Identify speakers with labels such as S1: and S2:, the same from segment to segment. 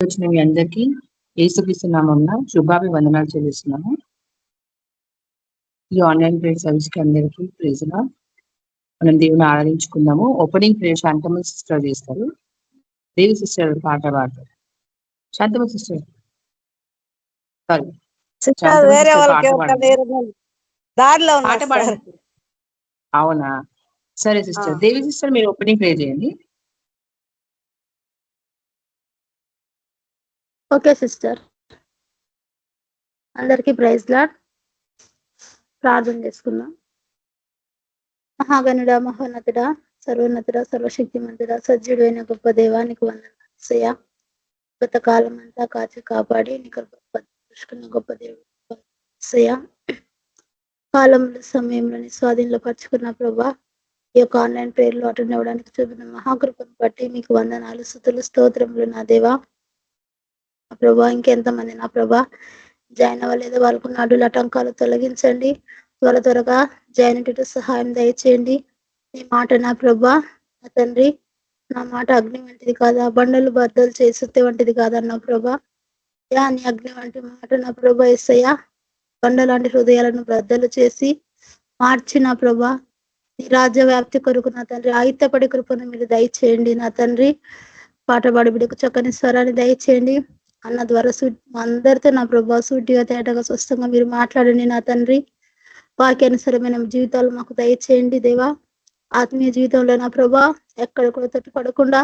S1: వచ్చిన మీ అందరికీ యేసుక్రీస్తు నామమున శుభాభివందనాలు చెల్లిస్తున్నాము. ఈ ఆన్లైన్ ప్రేయర్ సర్వీస్ కి అందరికీ ప్రైజ్ లార్డ్. మనం దేవుని ఆరాధించుకుందాము. ఓపెనింగ్ ప్రేయర్ శాంతమ్మ సిస్టర్ చేస్తారు. దేవి సిస్టర్ పాట పాడతారు. శాంతమ్మ సిస్టర్ సారీ శాంతమ్మ
S2: వేరే
S1: సిస్టర్
S2: వాళ్ళకి
S1: పాట పాడతారు.
S2: దారిలో
S1: పాట పాడారు. అవునా, సరే సిస్టర్. దేవి సిస్టర్ మీరు ఓపెనింగ్ ప్రేయర్ చేయండి.
S3: Okay sister. అందరికీ ప్రైజ్ లార్డ్. ప్రార్థన చేసుకుందాం. మహాగణుడ, మహోన్నతుడ, సర్వోన్నతుడ, సర్వశక్తిమంతుడ, సజ్జుడైన గొప్ప దేవానికి వందనాలు. గత కాలం అంతా కాచి కాపాడి నీకు చూసుకున్న గొప్ప దేవుడు కాలంలో సమయంలో స్వాధీనంలో పరుచుకున్న ప్రభా, ఈ యొక్క ఆన్లైన్ ప్రేయర్లో అటెండ్ అవ్వడానికి చూపిన మహాకృపను బట్టి మీకు వందనాలు, స్తుతులు, స్తోత్రములు నా దేవా. ప్రభా ఇంకెంతమంది నా ప్రభా జాయిన్ అవ్వలేదు, వాళ్ళకు అడ్డుల ఆటంకాలు తొలగించండి. త్వరగా జాయిన్ సహాయం దయచేయండి. నీ మాట నా ప్రభా నా తండ్రి, నా మాట అగ్ని వంటిది కాదా, బండలు బద్దలు చేసే వంటిది కాదన్నా ప్రభా. నీ అగ్ని వంటి మాట నా ప్రభా యేసయ్యా, బండ లాంటి హృదయాలను బద్దలు చేసి మార్చి నా ప్రభా నీ రాజ్య వ్యాప్తి కొరకు నా తండ్రి ఆయుత్తపడి కృపను మీరు దయచేయండి నా తండ్రి. పాట పాడి బిడ్డకు చక్కని స్వరాన్ని దయచేయండి. అన్న ద్వారా అందరితో నా ప్రభా సూటిగా తేటగా స్పష్టంగా మీరు మాట్లాడండి నా తండ్రి. వాక్యానుసరమైన జీవితాలు మాకు దయచేయండి దేవా. ఆత్మీయ జీవితంలో నా ప్రభా ఎక్కడ కూడా తట్టుపడకుండా,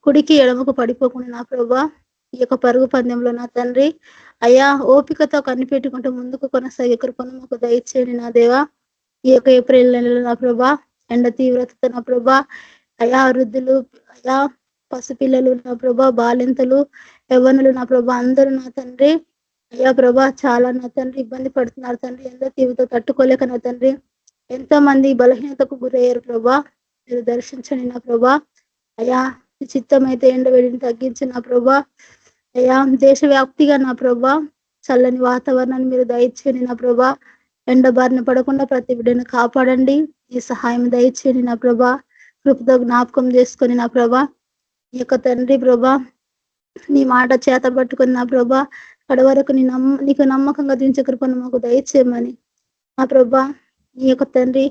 S3: కుడికి ఎడమకు పడిపోకుండా నా ప్రభా ఈ యొక్క పరుగు పందెంలో నా తండ్రి అయ్యా ఓపికతో కనిపెట్టుకుంటూ ముందుకు కొనసాగే కృపను మాకు దయచేయండి నా దేవా. ఈ యొక్క ఏప్రిల్ నెలలో నా ప్రభా ఎండ తీవ్రతతో నా ప్రభా అయా వృద్ధులు, అయా పసిపిల్లలు నా ప్రభా, బాలింతలు, యవ్వనులు నా ప్రభా అందరూ నా తండ్రి అయ్యా ప్రభా చాలా నా తండ్రి ఇబ్బంది పడుతున్నారు తండ్రి. ఎంతో తీవ్రత తట్టుకోలేక నా తండ్రి ఎంతో మంది బలహీనతకు గురయ్యారు ప్రభా. మీరు దర్శించండి నా ప్రభా. అయ్యా చిత్తమైతే ఎండవేడిని తగ్గించిన ప్రభా. అయ్యా దేశవ్యాప్తిగా నా ప్రభా చల్లని వాతావరణాన్ని మీరు దయచేయండి నా ప్రభా. ఎండ బారిన పడకుండా ప్రతి బిడ్డను కాపాడండి. ఈ సహాయం దయచేయండి నా ప్రభా. కృపతో జ్ఞాపకం చేసుకొని నా ప్రభా ఈ యొక్క తండ్రి ప్రభా నీ మాట చేత పట్టుకుని నా ప్రభా అక్కడ వరకు నీకు నమ్మకంగా దించే కృపను మాకు దయచేయమని నా ప్రభా. నీ యొక్క తండ్రి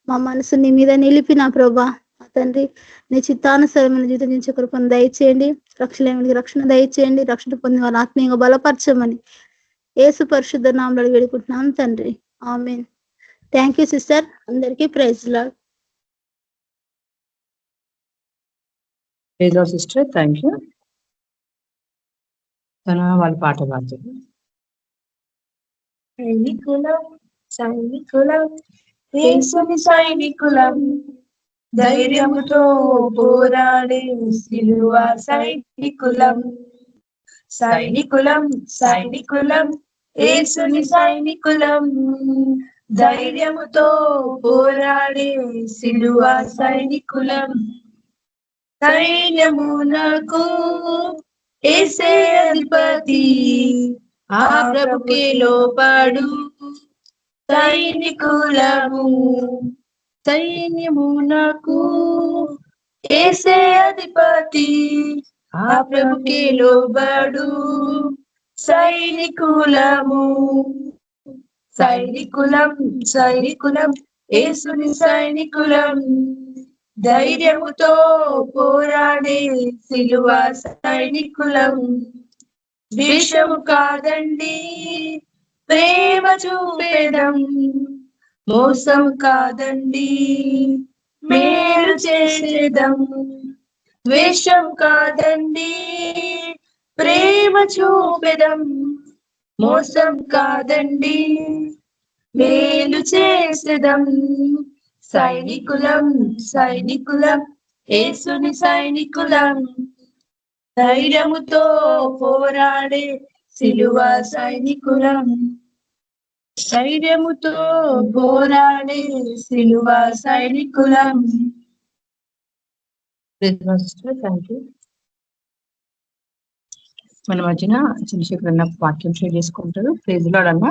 S3: మా మనసు నీ మీద నిలిపి నా ప్రభా నా తండ్రి నీ చిత్తానుసరమైన జీవితం దించే కృపను దయచేయండి. రక్షణ దయచేయండి. రక్షణ పొందిన వారిని ఆత్మీయంగా బలపరచమని యేసు పరిశుద్ధ నామములో వేడుకుంటున్నాం తండ్రి, ఆమేన్. Thank you sister. అందరికీ praise lord.
S1: Sister thank you. వాళ్ళు పాట పాడుతారు.
S4: సైనికులం సైనికులం యేసుని సైనికులం, ధైర్యముతో పోరాడే సిలువ సైనికులం. సైనికులం సైనికులం యేసుని సైనికులం, ధైర్యముతో పోరాడే సిలువ సైనికులం. సైన్యమునకు యేసే అధిపతి, ఆ ప్రభుకే లోబడు సైనికులము. సైన్యమునకు యేసే అధిపతి, ఆ ప్రభుకే లోబడు సైనికులము. సైనికులం సైనికులం యేసుని సైనికులం, ధైర్యముతో పోరాడే సిలువ సైనికులం. ద్వేషము కాదండి ప్రేమ చూపేదం, మోసం కాదండి మేలు చేసేదం. ద్వేషం కాదండి ప్రేమ చూపేదం, మోసం కాదండి మేలు చేసేదం. సైనికులం సైనికులం యేసుని సైనికులం, ధైర్యముతో పోరాడే సిలువ సైనికులం. ధైర్యముతో పోరాడే సిలువ సైనికులం.
S1: Thank you. మన మధ్యన చంద్రశేఖర్ అన్న వాక్యం షేర్ చేసుకుంటారు. ప్రైజ్ లార్డ్ అన్న.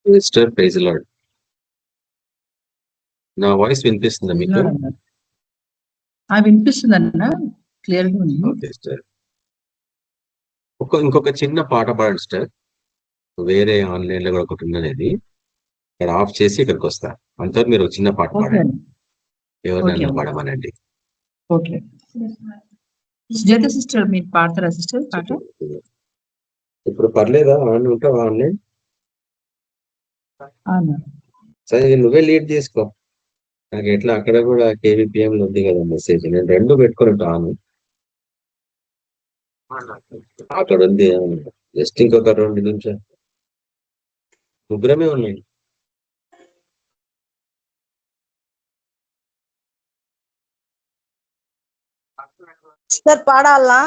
S2: Sister praise lord. నా వాయిస్ వినిపిస్తుందా మీకు?
S1: వినిపిస్తుంది అన్న, క్లియర్ గా ఉంది.
S2: Okay sister. ఇంకొక చిన్న పాట పాడండి సిస్టర్. వేరే ఆన్లైన్ లో కూడా ఒకటి ఉన్నది, ఇక్కడ ఆఫ్ చేసి ఇక్కడికి వస్తా. అంతవరకు మీరు ఒక చిన్న పాట
S1: ఓకే
S2: పాడండి,
S1: అన్న.
S2: ఎవరినైనా
S1: ఓకే.
S2: పాడమనండి.
S1: ఓకే. సుజాత సిస్టర్ మీరు పాడతారా సిస్టర్ పాట?
S2: ఇప్పుడు పర్లేదా? ఆన్ ఉంటావా ఆన్లైన్?
S1: అవునా.
S2: సరే నువ్వే లీడ్ తీసుకో. నాకు ఎట్లా అక్కడ కూడా KVPM లో ఉంది కదా మెసేజ్, నేను రెండు పెట్టుకుని ఆన్. అక్కడ ఉంది జస్ట్ ఇంకొక 2 నిమిషాలు, ముగ్గురమే ఉన్నాయి.
S5: సార్ పాడాలా?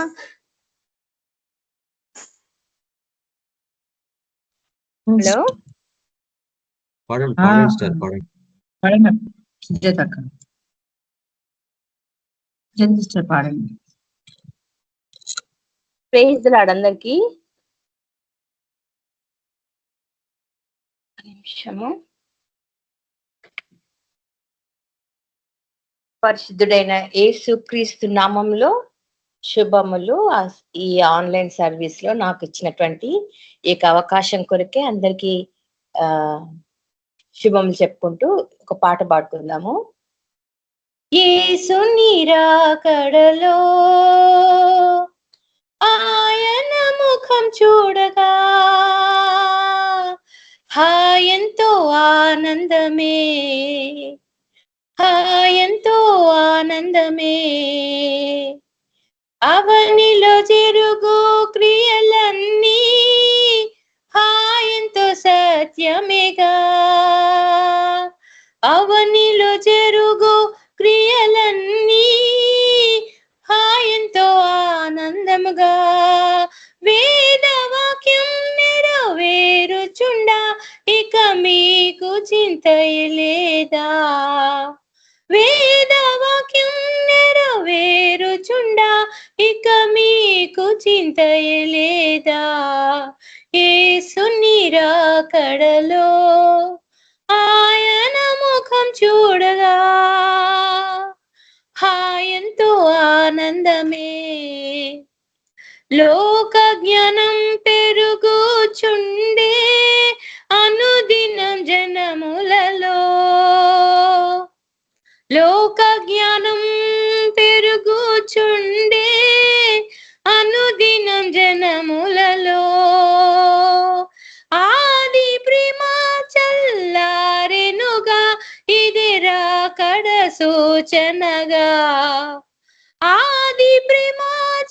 S5: హలో
S2: పాడండి పాడండి సిస్టర్ పాడండి.
S1: పాడండి సుజాత అక్క. సుజాత సిస్టర్ పాడండి.
S5: ప్రైజ్ ది లార్డ్ అందరికి. నిమిషము. పరిశుద్ధుడైన యేసుక్రీస్తు నామంలో శుభములు. ఈ ఆన్లైన్ సర్వీస్ లో నాకు ఇచ్చినటువంటి ఈ అవకాశం కొరకే అందరికి శుభములు చెప్పుకుంటూ ఒక పాట పాడుకుందాము. యేసు నిరాకడలో ఆయన ముఖం చూడగా హాయంతో ఆనందమే, హాయంతో ఆనందమే. అవనిలో జరుగు క్రియలన్నీ హాయంతో సత్యమేగా. అవనిలో జరుగు క్రియలన్నీ హాయంతో ఆనందముగా. వేదవాక్యం నెరవేరుచుండా ఇక మీకు చింతయలేదా. వేదవాక్యం నెరవేరుచుండా ఇక మీకు చింతయలేదా. యేసు నిరాకడలో ఆయన ముఖం చూడగా హాయంతో ఆనందమే. లోక జ్ఞానం పెరుగుచుండే అనుదినం జనములలో, లోక జ్ఞానం పెరుగుచుండే అనుదినం జనములలో. ఆది ప్రేమ చల్లారెనుగా ఇది రాకడ సూచనగా. ఆది ప్రేమ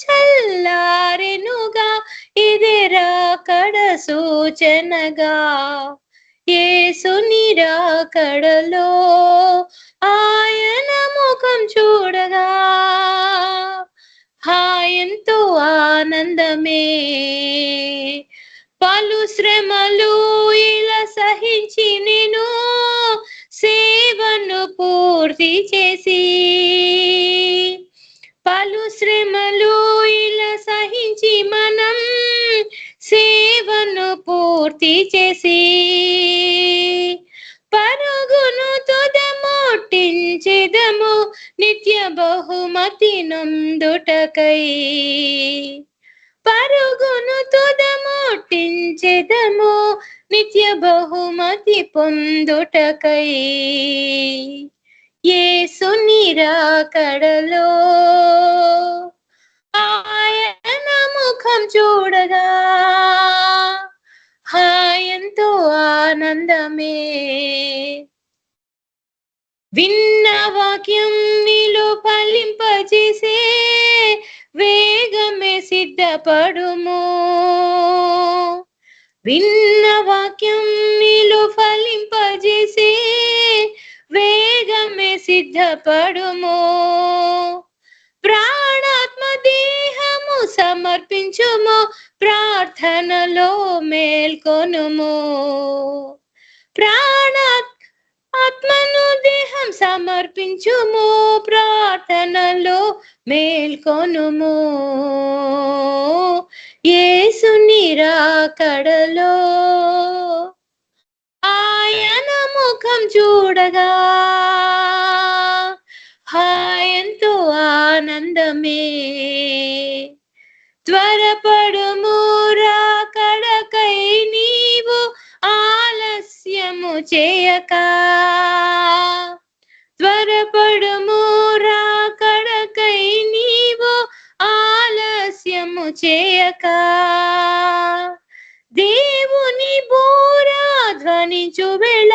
S5: చల్లారెనుగా ఇది రాకడ సూచనగా. యేసు నిరాకడలో ఆయన ముఖం చూడగా హాయంతో ఆనందమే. పలు శ్రమలు ఇలా సహించి నేను సేవను పూర్తి చేసి, పలు శ్రమలు ఇలా సహించి మనం సేవను పూర్తి చేసి పరుగును తుదముట్టించెదము నిత్య బహుమతి నొందుటకై. పరుగును తుదముట్టించెదము నిత్య బహుమతి పొందుటకై. యేసు నిరాకడలో ఆయన ముఖం చూడగా హాయంతో ఆనందమే. విన్న వాక్యం మీలో ఫలింపజేసే వేగమే సిద్ధపడుము. విన్న వాక్యం మీలో ఫలింపజేసే వేగమే సిద్ధపడుము. ప్రాణాత్మ దేహము సమర్పించుము, ప్రార్థనలో మేల్కొనుము. ఆత్మను దేహం సమర్పించుము, ప్రార్థనలో మేల్కొనుము. యేసు నిరాకడలో ముఖం చూడగా హాయంతో ఆనందమే. త్వరపడుము రాకడకై నీవు ఆలస్యము చేయక. త్వరపడుము రాకడకై నీవు ఆలస్యము చేయక. దేవుని బోరా ధ్వనించు వేళ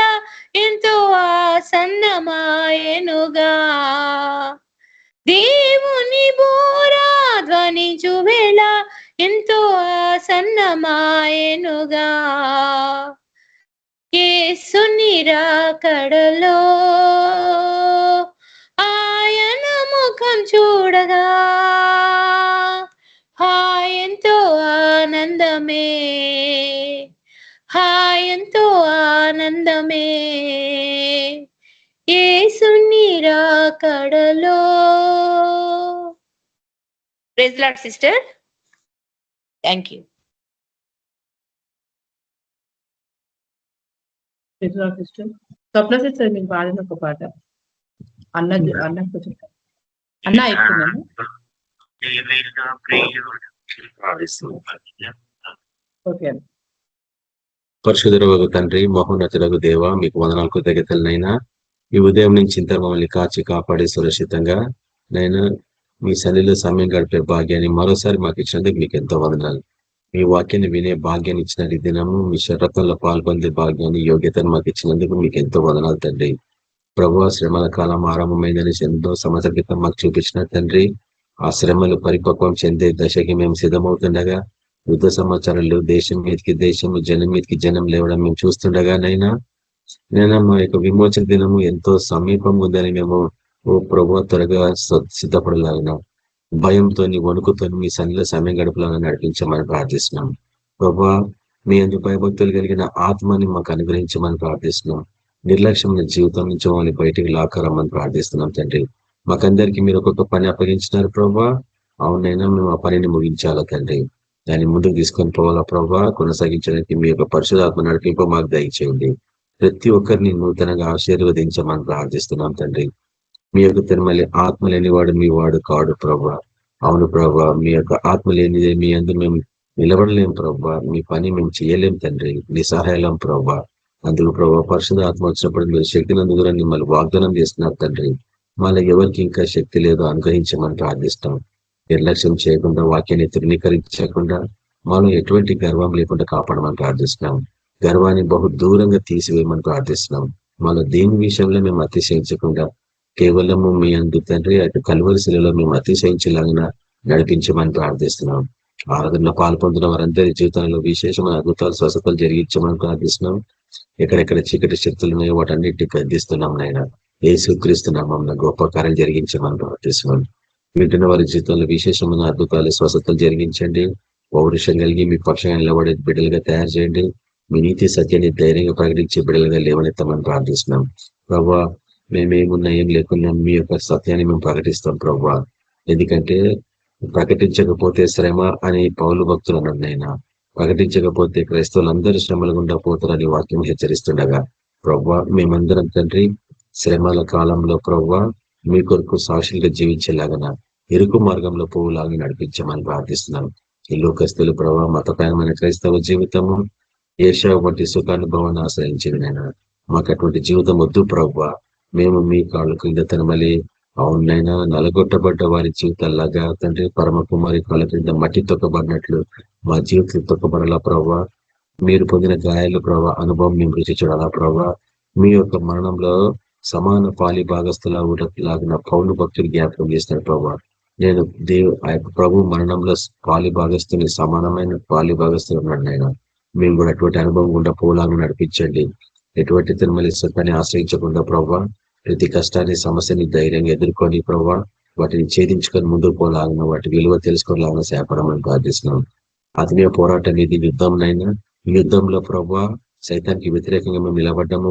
S5: ఎంతో ఆసన్నమాయెనుగా. దేవుని బోరా ధ్వనించు వేళ ఎంతో ఆసన్నమాయెనుగా. యేసుని రాకడలో ఆయన ముఖం చూడగా హాయంతో ఆనందమే. హాయంతో ఆనందమే. యేసుని రాకడలో. Praise the lord sister. Thank you.
S1: Sister Swapna sister మీకు పాడిన ఒక పాట అన్న కొంచెం అన్న అయిపోతున్నాను. ఓకే.
S2: పరిశుద్ధుడగు తండ్రి, మహోన్నతుడగు దేవ, మీకు వందనాలు కృతజ్ఞతలనైనా. ఈ ఉదయం నుంచి ఇంత మమ్మల్ని కాచి కాపాడి సురక్షితంగా నైనా మీ సన్నిధిలో సమయం గడిపే భాగ్యాన్ని మరోసారి మాకు ఇచ్చినందుకు మీకు ఎంతో వందనాలు. మీ వాక్యాన్ని వినే భాగ్యాన్ని ఇచ్చిన ఈ దినము మీ శరత్వంలో పాల్పొందే భాగ్యాన్ని యోగ్యతను మాకు ఇచ్చినందుకు మీకు ఎంతో వందనాలు తండ్రి. ప్రభువా, శ్రమల కాలం ఆరంభమైందని ఎంతో సంవత్సరాల క్రితం మాకు చూపించిన తండ్రి, ఆ శ్రమలు పరిపక్వం చెందే దశకి మేము సిద్ధమవుతుండగా, యుద్ధ సమాచారాలు దేశం మీదకి దేశము, జనం మీదకి జనం లేవడం మేము చూస్తుండగానైనా మా యొక్క విమోచన దినము ఎంతో సమీపంగా ఉందని మేము ఓ ప్రభువా త్వరగా సిద్ధపడలాగిన భయంతో వణుకుతో మీ సన్నిలో సమయం గడపలాగా నడిపించమని ప్రార్థిస్తున్నాం. ప్రభువా, మీ అందు భయభక్తులు కలిగిన ఆత్మని మాకు అనుగ్రహించమని ప్రార్థిస్తున్నాం. నిర్లక్ష్యమైన జీవితం నుంచి మమ్మల్ని బయటికి లాక్కరమ్మని ప్రార్థిస్తున్నాం తండ్రి. మాకందరికి మీరు ఒక్కొక్క పని అప్పగించినారు ప్రభా. అవునైనా మేము ఆ పనిని ముగించాలా తండ్రి. దాన్ని ముందుకు తీసుకొని పోవాలా ప్రభా. కొనసాగించడానికి మీ యొక్క పరిశుధాత్మ నడిపింపు మాకు దయచేయండి. ప్రతి ఒక్కరిని నూతనంగా ఆశీర్వదించమని ప్రార్థిస్తున్నాం తండ్రి. మీ యొక్క తిరుమల ఆత్మ లేనివాడు మీ వాడు కాడు ప్రభా. అవును ప్రభా, మీ యొక్క ఆత్మ లేనిదే మీ అందు మేము నిలబడలేం ప్రభా. మీ పని మేము చేయలేం తండ్రి, నిస్సహాయం ప్రభా. అందుకు ప్రభా, పరిశుద్ధ ఆత్మ వచ్చినప్పుడు మీరు శక్తిని కూడా మిమ్మల్ని వాగ్దానం చేస్తున్నారు తండ్రి. మళ్ళీ ఎవరికి ఇంకా శక్తి లేదో అనుగ్రహించమని ప్రార్థిస్తాం. నిర్లక్ష్యం చేయకుండా, వాక్యాన్ని తృణీకరించకుండా, మాలో ఎటువంటి గర్వం లేకుండా కాపాడమని ప్రార్థిస్తున్నాం. గర్వాన్ని బహు దూరంగా తీసివేయమని ప్రార్థిస్తున్నాం. మాలో దేని విషయంలో మేము అతిశయించకుండా కేవలము మీ అందు తండ్రి అటు కలువరిశిలలో మేము అతిశయించేలాగా నడిపించమని ప్రార్థిస్తున్నాం. ఆరాధనలో పాల్పొందిన వారందరి జీవితంలో విశేషమైన అద్భుతాలు, స్వస్థతలు జరిగించమని ప్రార్థిస్తున్నాం. ఎక్కడెక్కడ చీకటి శక్తులు ఉన్నాయో వాటన్నిటిని గద్దిస్తున్నాం నాయన. యేసుక్రీస్తు నామమున గొప్ప కార్యం జరిగించమని ప్రార్థిస్తున్నాం. వింటున్న వారి జీవితంలో విశేషమైన అద్భుతాలు, స్వస్థతలు జరిగించండి. పౌరుషం కలిగి మీ పక్షంగా నిలబడే బిడ్డలుగా తయారు చేయండి. మీ నీతి సత్యాన్ని ధైర్యంగా ప్రకటించే బిడ్డలుగా లేవనెత్తమని ప్రార్థిస్తున్నాం. ప్రభా, మేమేమున్నా ఏం లేకున్నా మీ యొక్క సత్యాన్ని మేము ప్రకటిస్తాం ప్రభా. ఎందుకంటే ప్రకటించకపోతే శ్రమ అని పౌలు భక్తులు అన్నైనా, ప్రకటించకపోతే క్రైస్తవులందరూ శ్రమలు గుండా పోతారని వాక్యం హెచ్చరిస్తుండగా ప్రభా, మేమందరం తండ్రి శ్రమల కాలంలో ప్రభా మీ కొరకు సాక్షులుగా జీవించేలాగా ఇరుకు మార్గంలో పోవులాగా నడిపించమని ప్రార్థిస్తున్నాం. ఈ లోకస్తులు ప్రభా మతపరమైన క్రైస్తవ జీవితము ఏషా వంటి సుఖానుభవాన్ని ఆశ్రయించింది నైనా. మాకు అటువంటి జీవితం వద్దు ప్రభా. మేము మీ కాళ్ళ క్రింద తనమలి అవునైనా నలగొట్టబడ్డ వారి జీవితాల్లాగా తండ్రి పరమ కుమారి కాళ్ళ క్రింద మట్టి తొక్కబడినట్లు మా జీవితాలు తొక్కబడాలా ప్రభా. మీరు పొందిన గాయాలు ప్రభా అనుభవం మేము రుచి చూడాలా ప్రభా. మీ యొక్క మరణంలో సమాన పాలి భాగస్థులాగిన పౌలు భక్తులు జ్ఞాపకం చేస్తారు ప్రభా. నేను ఆ యొక్క ప్రభు మరణంలో పాలి భాగస్తుని సమానమైన పాలి భాగస్తులు ఉన్నాడు నాయన. మేము కూడా అటువంటి అనుభవం గుండా పోలాగా నడిపించండి. ఎటువంటి తిరుమల సత్యాన్ని ఆశ్రయించకుండా ప్రభా, ప్రతి కష్టాన్ని సమస్యని ధైర్యంగా ఎదుర్కొని ప్రభా వాటిని ఛేదించుకొని ముందుకు పోలాగిన వాటి విలువ తెలుసుకోలాగా సేపడమని ప్రార్థిస్తున్నాం. ఆత్మీయ పోరాటం ఇది యుద్ధంనైనా. ఈ యుద్ధంలో ప్రభా సైతానికి వ్యతిరేకంగా మేము నిలబడ్డాము.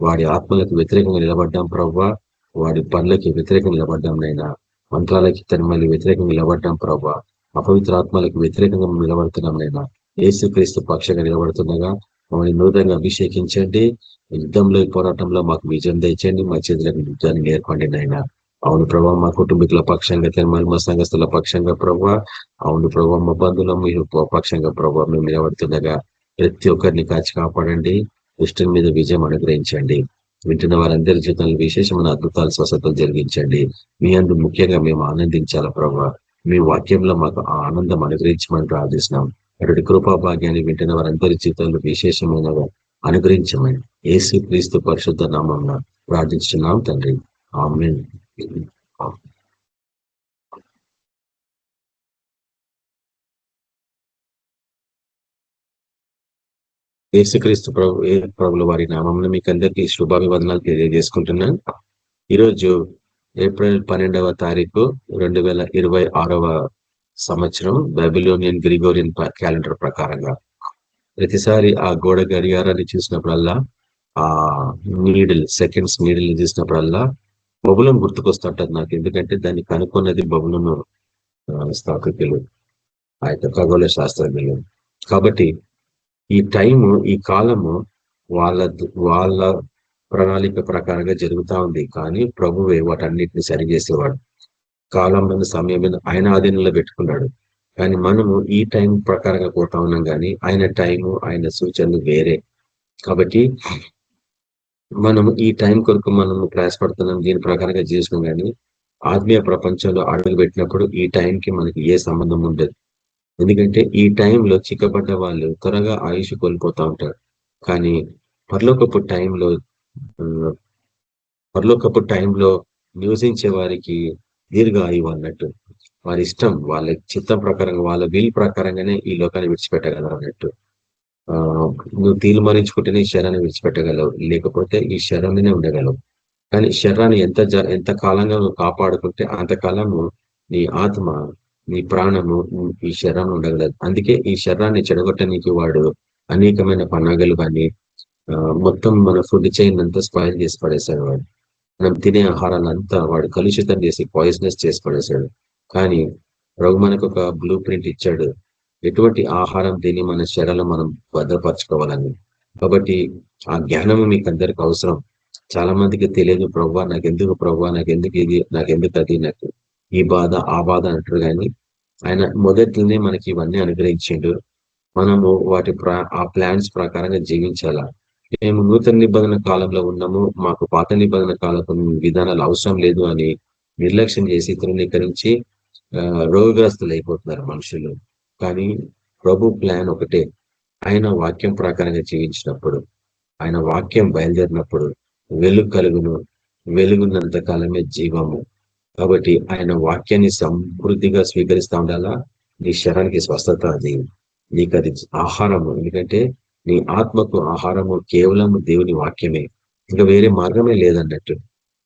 S2: వాడి ఆత్మలకు వ్యతిరేకంగా నిలబడ్డాం ప్రభా. వాడి పనులకి వ్యతిరేకంగా నిలబడ్డాం నైనా. మంత్రాలకి తిరుమల వ్యతిరేకంగా నిలబడ్డాం ప్రభా. అపవిత్ర ఆత్మలకు వ్యతిరేకంగా మేము నిలబడుతున్నాం నైనా. యేసుక్రీస్తు పక్షంగా నిలబడుతుండగా మమ్మల్ని నూతనంగా అభిషేకించండి. యుద్ధంలో ఈ పోరాటంలో మాకు విజయం తెచ్చండి. మా చేతులకు యుద్ధాన్ని నేర్పండి నాయన. అవును ప్రభావ, మా కుటుంబీకుల పక్షంగా మా సంఘస్థుల పక్షంగా ప్రభావ, అవును ప్రభావ, మా బంధువుల మీరు పక్షంగా ప్రభావ మేము నిలబడుతుండగా ప్రతి ఒక్కరిని కాచి కాపాడండి. దుష్టుని మీద విజయం అనుగ్రహించండి. వింటున్న వారందరి జీవితంలో విశేషమైన అద్భుతాలు, స్వస్థతలు జరిగించండి. మీ అందు ముఖ్యంగా మేము ఆనందించాలా ప్రభావ. మీ వాక్యంలో మాకు ఆ ఆనందం అనుగ్రహించమని ప్రార్థిస్తున్నాం. అటువంటి కృపా భాగ్యాన్ని వింటున్న వారందరి జీవితంలో విశేషమైన అనుగ్రహించమని యేసు క్రీస్తు పరిశుద్ధ నామమున ప్రార్థించున్నాం తండ్రి. ఆమేన్. యేసుక్రీస్తు ప్రభుల వారి నామమున మీకు అందరికీ శుభాభివందనాలు తెలియజేసుకుంటున్నాను. ఈరోజు ఏప్రిల్ 12వ తారీఖు 2026వ సంవత్సరం బైబిలోనియన్ గ్రిగోరియన్ క్యాలెండర్ ప్రకారంగా. ప్రతిసారి ఆ గోడ గడియారాన్ని చూసినప్పుడల్లా, ఆ సెకండ్స్ నీడిల్ చూసినప్పుడల్లా బబులోను గుర్తుకొస్తుంటది నాకు. ఎందుకంటే దాన్ని కనుక్కున్నది బబులోను స్థాపికులు, ఆ యొక్క ఖగోళ శాస్త్రజ్ఞులు. కాబట్టి ఈ టైము, ఈ కాలము వాళ్ళ ప్రణాళిక ప్రకారంగా జరుగుతా ఉంది. కానీ ప్రభువే వాటన్నిటిని సరిచేసేవాడు. కాలంలో సమయం ఆయన ఆధీనంలో పెట్టుకున్నాడు. కానీ మనము ఈ టైం ప్రకారంగా పోతా ఉన్నాం, కానీ ఆయన టైము, ఆయన సూచనలు వేరే. కాబట్టి మనము ఈ టైం కొరకు మనము ప్రయాసపడుతున్నాం, దీని ప్రకారంగా చేసినాం. కానీ ఆత్మీయ ప్రపంచంలో అడుగు పెట్టినప్పుడు ఈ టైంకి మనకి ఏ సంబంధం ఉండదు. ఎందుకంటే ఈ టైంలో చిక్కబడ్డ వాళ్ళు త్వరగా ఆయుష్ కోల్పోతా ఉంటారు. కానీ పరలోకపు టైంలో నివసించే వారికి దీర్ఘ ఆయువు అన్నట్టు. వారి ఇష్టం, వాళ్ళ చిత్తం ప్రకారంగా, వాళ్ళ వీల్ ప్రకారంగానే ఈ లోకాన్ని విడిచిపెట్టగలరు అన్నట్టు. నువ్వు తీర్మానించుకుంటేనే ఈ శరీరాన్ని విడిచిపెట్టగలవు, లేకపోతే ఈ శరీరంలోనే ఉండగలవు. కానీ శరీరాన్ని ఎంత కాలంగా నువ్వు కాపాడుకుంటే అంతకాలము నీ ఆత్మ, నీ ప్రాణము ఈ శరీరంలో ఉండగలదు. అందుకే ఈ శరీరాన్ని చెడగొట్టడానికి వాడు అనేకమైన పండగలు కానీ మొత్తం మన ఫుడ్ చైన్ అంతా స్పాయిల్ చేసి పడేశాడు. వాడు మనం తినే ఆహారాలంతా వాడు కలుషితం చేసి పాయిజనస్ చేసి పడేశాడు. కానీ ప్రభు మనకు ఒక బ్లూ ప్రింట్ ఇచ్చాడు, ఎటువంటి ఆహారం తిని మన శరీరంలో మనం భద్రపరచుకోవాలని. కాబట్టి ఆ జ్ఞానము మీకు అందరికి అవసరం. చాలా మందికి తెలియదు, ప్రభు నాకెందుకు, ప్రభు నాకెందుకు ఇది, నాకెందుకు అది, నాకు ఈ బాధ ఆ బాధ అంటారు. కానీ ఆయన మొదట్లోనే మనకి ఇవన్నీ అనుగ్రహించిండు. మనము ఆ ప్లాన్స్ ప్రకారంగా జీవించాలా. మేము నూతన నిబంధన కాలంలో ఉన్నాము, మాకు పాత నిబంధన కాలపు విధానాలు అవసరం లేదు అని నిర్లక్ష్యం చేసి తృణీకరించి రోగగ్రస్తులు అయిపోతున్నారు మనుషులు. కానీ ప్రభు ప్లాన్ ఒకటే. ఆయన వాక్యం ప్రకారంగా జీవించినప్పుడు, ఆయన వాక్యం బయలుదేరినప్పుడు వెలుగు కలుగును, వెలుగున్నంత కాలమే జీవము. కాబట్టి ఆయన వాక్యాన్ని సమృద్ధిగా స్వీకరిస్తూ ఉండాలా. నీ శరీరానికి స్వస్థత, అది నీకు అది ఆహారము. ఎందుకంటే నీ ఆత్మకు ఆహారము కేవలం దేవుని వాక్యమే, ఇంకా వేరే మార్గమే లేదన్నట్టు.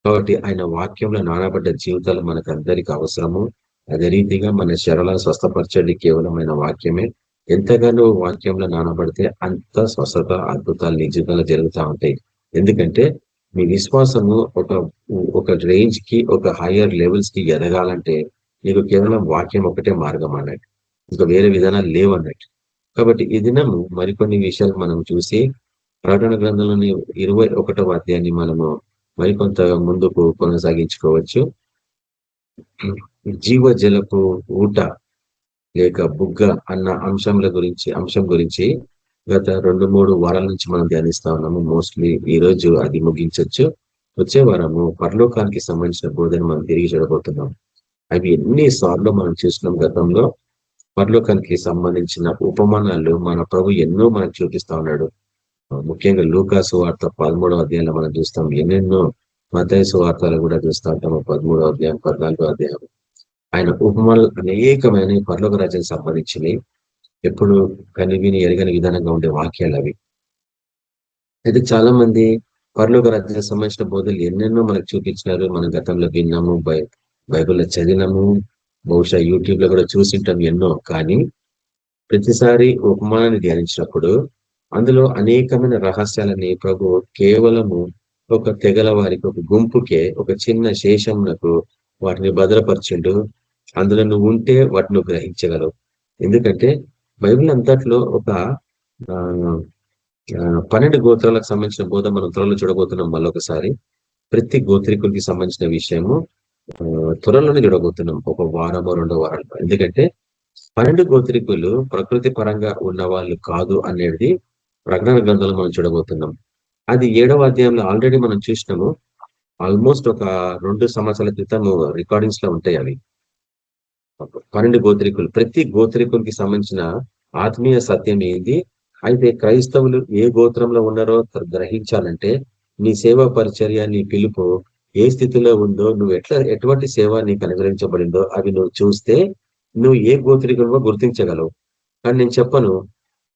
S2: కాబట్టి ఆయన వాక్యంలో నానబడ్డ జీవితాలు మనకు అందరికీ అవసరము. అదే రీతిగా మన శరీరాలను స్వస్థపరచండి కేవలం ఆయన వాక్యమే. ఎంతగానో వాక్యంలో నానబడితే అంత స్వస్థత, అద్భుతాలు నీ జీవితంలో జరుగుతూ ఉంటాయి. ఎందుకంటే మీ విశ్వాసము ఒక రేంజ్ కి, ఒక హయ్యర్ లెవెల్స్ కి ఎదగాలంటే నీకు కేవలం వాక్యం ఒకటే మార్గం అన్నట్టు, ఇంకా వేరే విధానాలు లేవు అన్నట్టు. కాబట్టి ఈ దినము మరికొన్ని విషయాలు మనం చూసి ప్రకటన గ్రంథంలోని 21వ అధ్యాయాన్ని మనము మరికొంత ముందుకు కొనసాగించుకోవచ్చు. జీవజలపు ఊట లేక బుగ్గ అన్న అంశం గురించి గత 2-3 వారాల నుంచి మనం ధ్యానిస్తా ఉన్నాము. మోస్ట్లీ ఈ రోజు అది ముగించవచ్చు. వచ్చే వారము పరలోకానికి సంబంధించిన బోధన మనం తిరిగి చూడబోతున్నాం. అవి ఎన్నిసార్లు మనం చూసినాం గతంలో. పరలోకానికి సంబంధించిన ఉపమానాలు మన ప్రభు ఎన్నో మనకు చూపిస్తా ఉన్నాడు. ముఖ్యంగా లూకా సువార్త 13వ అధ్యాయంలో మనం చూస్తాం. ఎన్నెన్నో మత్తయి సువార్తలు కూడా చూస్తూ ఉంటాము. 13వ అధ్యాయం, 14వ అధ్యాయం. ఆయన ఉపమానాలు అనేకమైన పరలోక రాజ్యానికి సంబంధించినవి, ఎప్పుడు కనివిని ఎరగని విధానంగా ఉండే వాక్యాలు అవి. అయితే చాలా మంది పరలోక రాజ్యానికి సంబంధించిన బోధలు ఎన్నెన్నో మనకు చూపించినారు. మనం గతంలో విన్నాము, బైబిల్లో చదివినాము, బహుశా యూట్యూబ్ లో కూడా చూసింటాం ఎన్నో. కానీ ప్రతిసారి ఉపమానాన్ని ధ్యానించినప్పుడు అందులో అనేకమైన రహస్యాలని ప్రభు కేవలము ఒక తెగల వారికి, ఒక గుంపుకే, ఒక చిన్న శేషంకు వాటిని భద్రపరిచిండు. అందులో నువ్వు ఉంటే వాటిని గ్రహించగలవు. ఎందుకంటే బైబిల్ అంతట్లో ఒక 12 గోత్రాలకు సంబంధించిన బోధ మనం త్వరలో చూడబోతున్నాం. మళ్ళొకసారి ప్రతి గోత్రికులకి సంబంధించిన విషయము త్వరలోనే చూడబోతున్నాం, ఒక వారమో 2 వారాలు. ఎందుకంటే 12 గోత్రికులు ప్రకృతి పరంగా ఉన్న వాళ్ళు కాదు అనేది ప్రకటన గ్రంథంలో మనం చూడబోతున్నాం. అది 7వ అధ్యాయంలో ఆల్రెడీ మనం చూసినాము. ఆల్మోస్ట్ ఒక 2 సంవత్సరాల క్రితం రికార్డింగ్స్ లో ఉంటాయి అవి. 12 గోత్రికులు, ప్రతి గోత్రికులకి సంబంధించిన ఆత్మీయ సత్యం ఏంది. అయితే క్రైస్తవులు ఏ గోత్రంలో ఉన్నారో గ్రహించాలంటే నీ సేవా పరిచర్య, నీ పిలుపు ఏ స్థితిలో ఉందో, నువ్వు ఎటువంటి సేవ నీకు అనుగ్రహించబడిందో అవి నువ్వు చూస్తే నువ్వు ఏ గోత్రికులో గుర్తించగలవు. కానీ నేను చెప్పను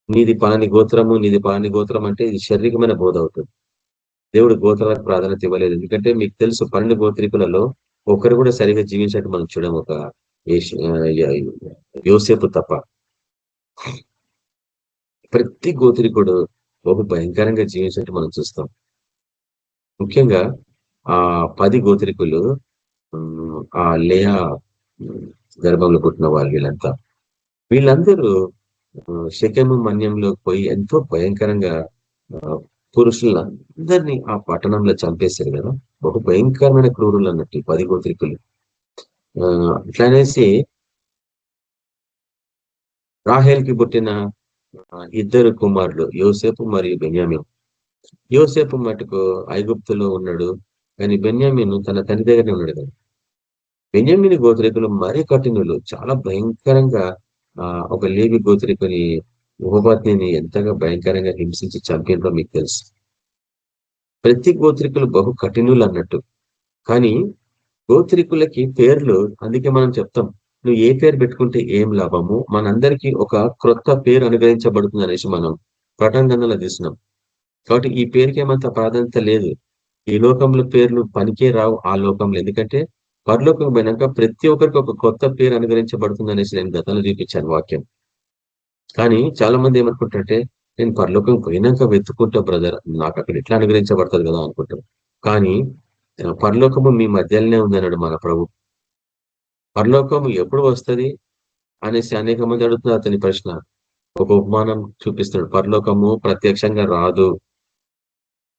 S2: నీది పలాని గోత్రము, నీది పలాని గోత్రం అంటే ఇది శారీరకమైన బోధ అవుతుంది. దేవుడు గోత్రాలకు ప్రాధాన్యత ఇవ్వలేదు. ఎందుకంటే మీకు తెలుసు 12 గోత్రికులలో ఒకరు కూడా సరిగా జీవించినట్టు మనం చూడము, ఒక యోసేపు తప్ప. ప్రతి గోత్రికుడు ఒక భయంకరంగా జీవించినట్టు మనం చూస్తాం. ముఖ్యంగా ఆ 10 గోత్రికులు, ఆ లేయా గర్భంలో పుట్టిన వాళ్ళు, వీళ్ళందరూ షెకెము మన్యంలో పోయి ఎంతో భయంకరంగా పురుషులందరినీ ఆ పట్టణంలో చంపేశారు కదా. బహు భయంకరమైన క్రూరులు అన్నట్టు 10 గోత్రికులు. అట్లనేసి రాహేల్కి పుట్టిన 2 కుమారులు యోసేపు మరియు బెన్యామిన్. యోసేపు మటుకు ఐగుప్తులో ఉన్నాడు, కానీ బెన్యామిన్ తన తండ్రి దగ్గరనే ఉన్నాడు కదా. బెన్యామిన్ గోత్రికులు మరీ కఠినులు, చాలా భయంకరంగా ఒక లేవి గోత్రికుని ఉపపత్నిని ఎంతగా భయంకరంగా హింసించి చంపినో మీకు తెలుసు. ప్రతి గోత్రికులు బహు కఠినులు అన్నట్టు. కానీ గోత్రికులకి పేర్లు, అందుకే మనం చెప్తాం నువ్వు ఏ పేరు పెట్టుకుంటే ఏం లాభము, మనందరికీ ఒక క్రొత్త పేరు అనుగ్రహించబడుతుంది అనేసి మనం ప్రకటన గ్రంథంలో తీసినాం. కాబట్టి ఈ పేరుకి ఏమంత ప్రాధాన్యత లేదు. ఈ లోకంలో పేర్లు పనికే రావు ఆ లోకంలో. ఎందుకంటే పరలోకం పోయినాక ప్రతి ఒక్కరికి ఒక కొత్త పేరు అనుగ్రహించబడుతుంది అనేసి నేను గతంలో చూపించాను వాక్యం. కానీ చాలా మంది ఏమనుకుంటారంటే నేను పరలోకం పోయినాక వెతుక్కుంటా బ్రదర్, నాకు అక్కడ ఎట్లా అనుగ్రహించబడుతుంది కదా అనుకుంటారు. కానీ పరలోకము మీ మధ్యలోనే ఉంది అన్నాడు మన ప్రభు. పరలోకము ఎప్పుడు వస్తుంది అనేసి అనేక మంది అడుగుతున్నారు అతని ప్రశ్న. ఒక ఉపమానం చూపిస్తున్నాడు. పరలోకము ప్రత్యక్షంగా రాదు,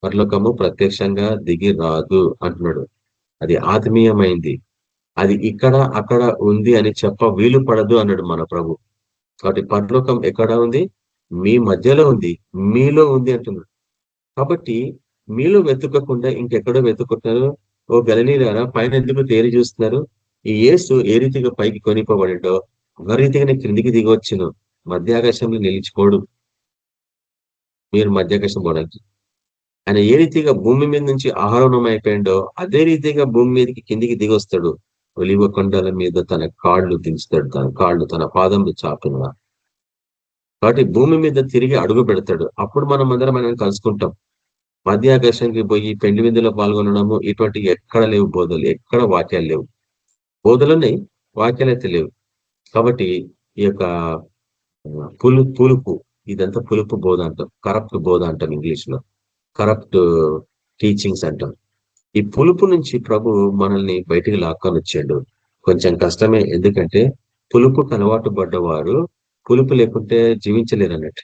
S2: పరలోకము ప్రత్యక్షంగా దిగి రాదు అంటున్నాడు. అది ఆత్మీయమైంది, అది ఇక్కడ అక్కడ ఉంది అని చెప్ప వీలు పడదు అన్నాడు మన ప్రభు. కాబట్టి పరలోకం ఎక్కడ ఉంది? మీ మధ్యలో ఉంది, మీలో ఉంది అంటున్నాడు. కాబట్టి మీలో వెతుక్కకుండా ఇంకెక్కడో వెతుకుంటున్నారు. ఓ గలిలీలారా, పైన ఎందుకు తేరి చూస్తున్నారు? ఈ యేసు ఏ రీతిగా పైకి కొనిపోబడిండో ఆ రీతిగానే క్రిందికి దిగొచ్చును. మధ్యాకాశంలో నిలిచిపోడు. మీరు మధ్యాకాశం పోవడానికి ఆయన ఏ రీతిగా భూమి మీద నుంచి ఆహారం అయిపోయిండో అదే రీతిగా భూమి మీదకి కిందికి దిగొస్తాడు. ఒలివ కొండల మీద తన కాళ్ళు దించుతాడు, తన పాదములు చాపిన. కాబట్టి భూమి మీద తిరిగి అడుగు పెడతాడు. అప్పుడు మనం అందరం ఆయన కలుసుకుంటాం. మధ్యాకాశానికి పోయి పెండి విందులో పాల్గొనడము ఇటువంటి ఎక్కడ లేవు బోధలు, ఎక్కడ వాక్యాలు లేవు. బోధలున్నాయి, వాక్యాలు అయితే లేవు. కాబట్టి ఈ యొక్క పులుపు, ఇదంతా పులుపు బోధ అంటాం, కరప్ట్ బోధ అంటాం ఇంగ్లీష్ లో, కరప్ట్ టీచింగ్స్ అంటాం. ఈ పులుపు నుంచి ప్రభు మనల్ని బయటికి లాక్కొని వచ్చాడు. కొంచెం కష్టమే, ఎందుకంటే పులుపుకు అలవాటు పడ్డవారు పులుపు లేకుంటే జీవించలేరు అన్నట్టు.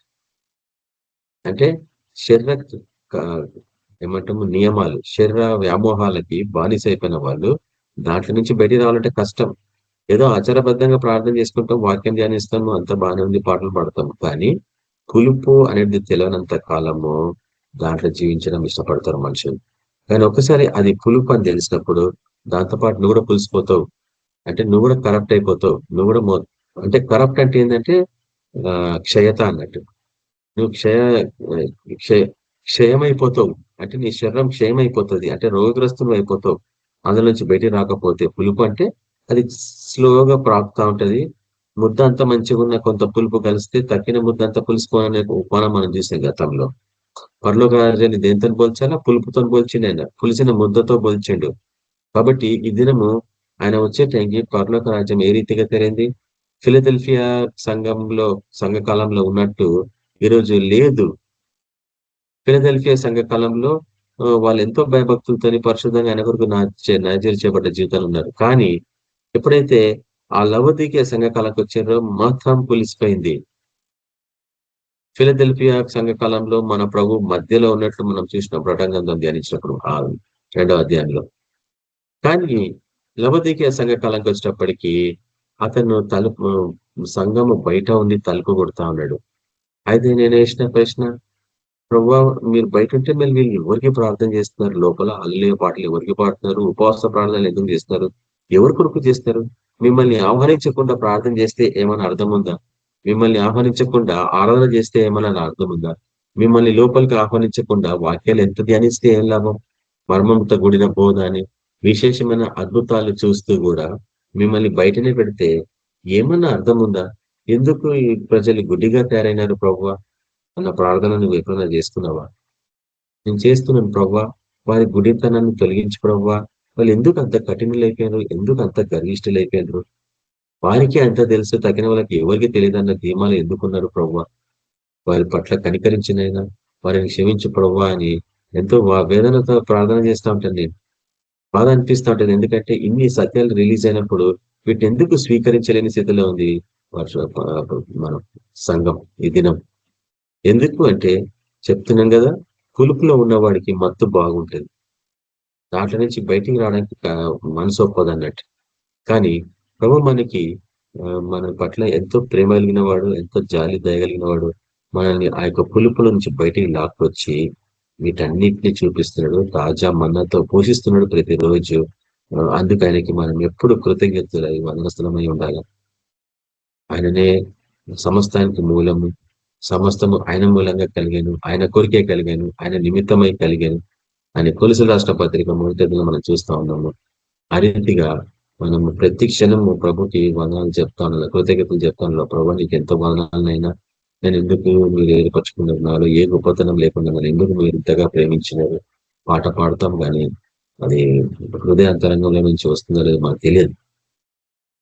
S2: అంటే శరీర ఏమంటాము నియమాలు, శరీర వ్యామోహాలకి బానిస అయిపోయిన వాళ్ళు దాంట్లో నుంచి బయటికి రావాలంటే కష్టం. ఏదో ఆచారబద్ధంగా ప్రార్థన చేసుకుంటాం, వాక్యం ధ్యానిస్తాము, అంత బాగానే ఉంది, పాటలు పాడతాం. కానీ పులుపు అనేది తెలియనంత కాలము దాంట్లో జీవించడం ఇష్టపడతారు మనుషులు. కానీ ఒకసారి అది పులుపు అని తెలిసినప్పుడు దాంతోపాటు నువ్వు కూడా పులిసిపోతావు. అంటే నువ్వు కూడా కరప్ట్ అయిపోతావు. నువ్వు కూడా అంటే కరప్ట్ అంటే ఏంటంటే క్షయత అన్నట్టు. నువ్వు క్షయమైపోతావు. అంటే నీ శరీరం క్షయమైపోతుంది, అంటే రోగగ్రస్తులు అయిపోతావు అందులో నుంచి బయటికి రాకపోతే. పులుపు అంటే అది స్లోగా ప్రాకుతా ఉంటది. ముద్ద అంత మంచిగా ఉన్న కొంత పులుపు కలిస్తే తక్కిన ముద్ద అంతా పులుసుకోవాలనే ఉపమానం మనం చూసాం గతంలో. పరలోక రాజ్యాన్ని దేంతో పోల్చాలా? పులుపుతో పోల్చిండు ఆయన, పులిసిన ముద్దతో పోల్చిండు. కాబట్టి ఈ దినము ఆయన వచ్చే టైంకి పరలోక రాజ్యం ఏ రీతిగా తెరైంది? ఫిలదెల్ఫియా సంఘకాలంలో ఉన్నట్టు ఈరోజు లేదు. ఫిలదెల్ఫియా సంఘకాలంలో వాళ్ళు ఎంతో భయభక్తులతో పరిశుద్ధంగా ఆయన కొరకు నాజీరు చేయబడ్డ జీవితాలు ఉన్నారు. కానీ ఎప్పుడైతే ఆ లవోదికీయ సంఘకాలకు వచ్చారో మాత్రం పులిసిపోయింది. ఫిలదెల్ఫియా సంఘకాలంలో మన ప్రభు మధ్యలో ఉన్నట్లు మనం చూసినాం ప్రటంగంధం ధ్యానించినప్పుడు ఆ 2వ అధ్యాయంలో. కానీ లవోదికీయ సంఘకాలంకి వచ్చేటప్పటికి అతను సంఘము బయట ఉండి తలుపు కొడతా ఉన్నాడు. అయితే నేను వేసిన ప్రశ్న, ప్రభువా మీరు బయట ఉంటే మళ్ళీ వీళ్ళు ఎవరికి ప్రార్థన చేస్తున్నారు? లోపల హల్లెలూయా పాటలు ఎవరికి పాడుతున్నారు? ఉపవాస ప్రార్థనలు ఎందుకు చేస్తున్నారు? ఎవరి కొరకు చేస్తారు? మిమ్మల్ని ఆహ్వానించకుండా ప్రార్థన చేస్తే ఏమైనా అర్థం ఉందా? మిమ్మల్ని ఆహ్వానించకుండా ఆరాధన చేస్తే ఏమైనా అర్థం ఉందా? మిమ్మల్ని లోపలికి ఆహ్వానించకుండా వాక్యాలు ఎంత ధ్యానిస్తే ఏం లాభం? మర్మంతో కూడిన బోధ అని విశేషమైన అద్భుతాలు చూస్తూ కూడా మిమ్మల్ని బయటనే పెడితే ఏమన్నా అర్థం ఉందా? ఎందుకు ఈ ప్రజలు గుడ్డిగా తయారైనారు ప్రభువా అన్న ప్రార్థన నువ్వు ఎప్పుడైనా చేసుకున్నావా? నేను చేస్తున్నాను ప్రభువా, వారి గుడితనాన్ని తొలగించి ప్రభువా. వాళ్ళు ఎందుకు అంత కఠినలైపోయినారు? ఎందుకు అంత గర్విష్ఠులైపోయినారు? వారికి అంత తెలుసు, తగిన వాళ్ళకి ఎవరికి తెలియదు అన్న ధీమాలు ఎందుకున్నారు ప్రభువా? వారి పట్ల కనికరించినైనా వారిని క్షమించు ప్రభువా అని ఎంతో వేదనతో ప్రార్థన చేస్తూ ఉంటాను నేను. బాధ అనిపిస్తూ ఉంటుంది. ఎందుకంటే ఇన్ని సత్యాలు రిలీజ్ అయినప్పుడు వీటిని ఎందుకు స్వీకరించలేని స్థితిలో ఉంది మన సంఘం ఈ దినం. ఎందుకు అంటే చెప్తున్నాం కదా, పులుపులో ఉన్నవాడికి మత్తు బాగుంటుంది, దాంట్లో నుంచి బయటికి రావడానికి మనసు ఒప్పదన్నట్టు. కానీ ప్రభు మనకి మన పట్ల ఎంతో ప్రేమ కలిగిన వాడు, ఎంతో జాలి దయగలిగిన వాడు. మనల్ని ఆ యొక్క పులుపుల నుంచి బయటికి లాక్కొచ్చి వీటన్నిటిని చూపిస్తున్నాడు. తాజా మన్నతో పోషిస్తున్నాడు ప్రతిరోజు. అందుకు ఆయనకి మనం ఎప్పుడు కృతజ్ఞతలై వందనస్థలమై ఉండాలి. ఆయననే సమస్తానికి మూలము, సమస్తము ఆయన మూలంగా కలిగాను, ఆయన కొరికే కలిగాను, ఆయన నిమిత్తమై కలిగాను అని కొలుసుల రాష్ట్ర పత్రిక 3 మనం చూస్తా ఉన్నాము. ఆ రీతిగా మనము ప్రతి క్షణము ప్రభుకి వందనాలు చెప్తా ఉన్నా, కృతజ్ఞతలు చెప్తా ఉన్నా. ప్రభు నీకు ఎంతో వందనాలనైనా, నేను ఎందుకు మీరు ఏర్పరచుకున్నారు, ఏ గొప్పతనం లేకుండా నన్ను ఎందుకు మీరు ఇంతగా ప్రేమించినారు. పాట పాడతాం కానీ అది హృదయాంతరంగంలో నుంచి వస్తుందో లేదో మనకు తెలియదు.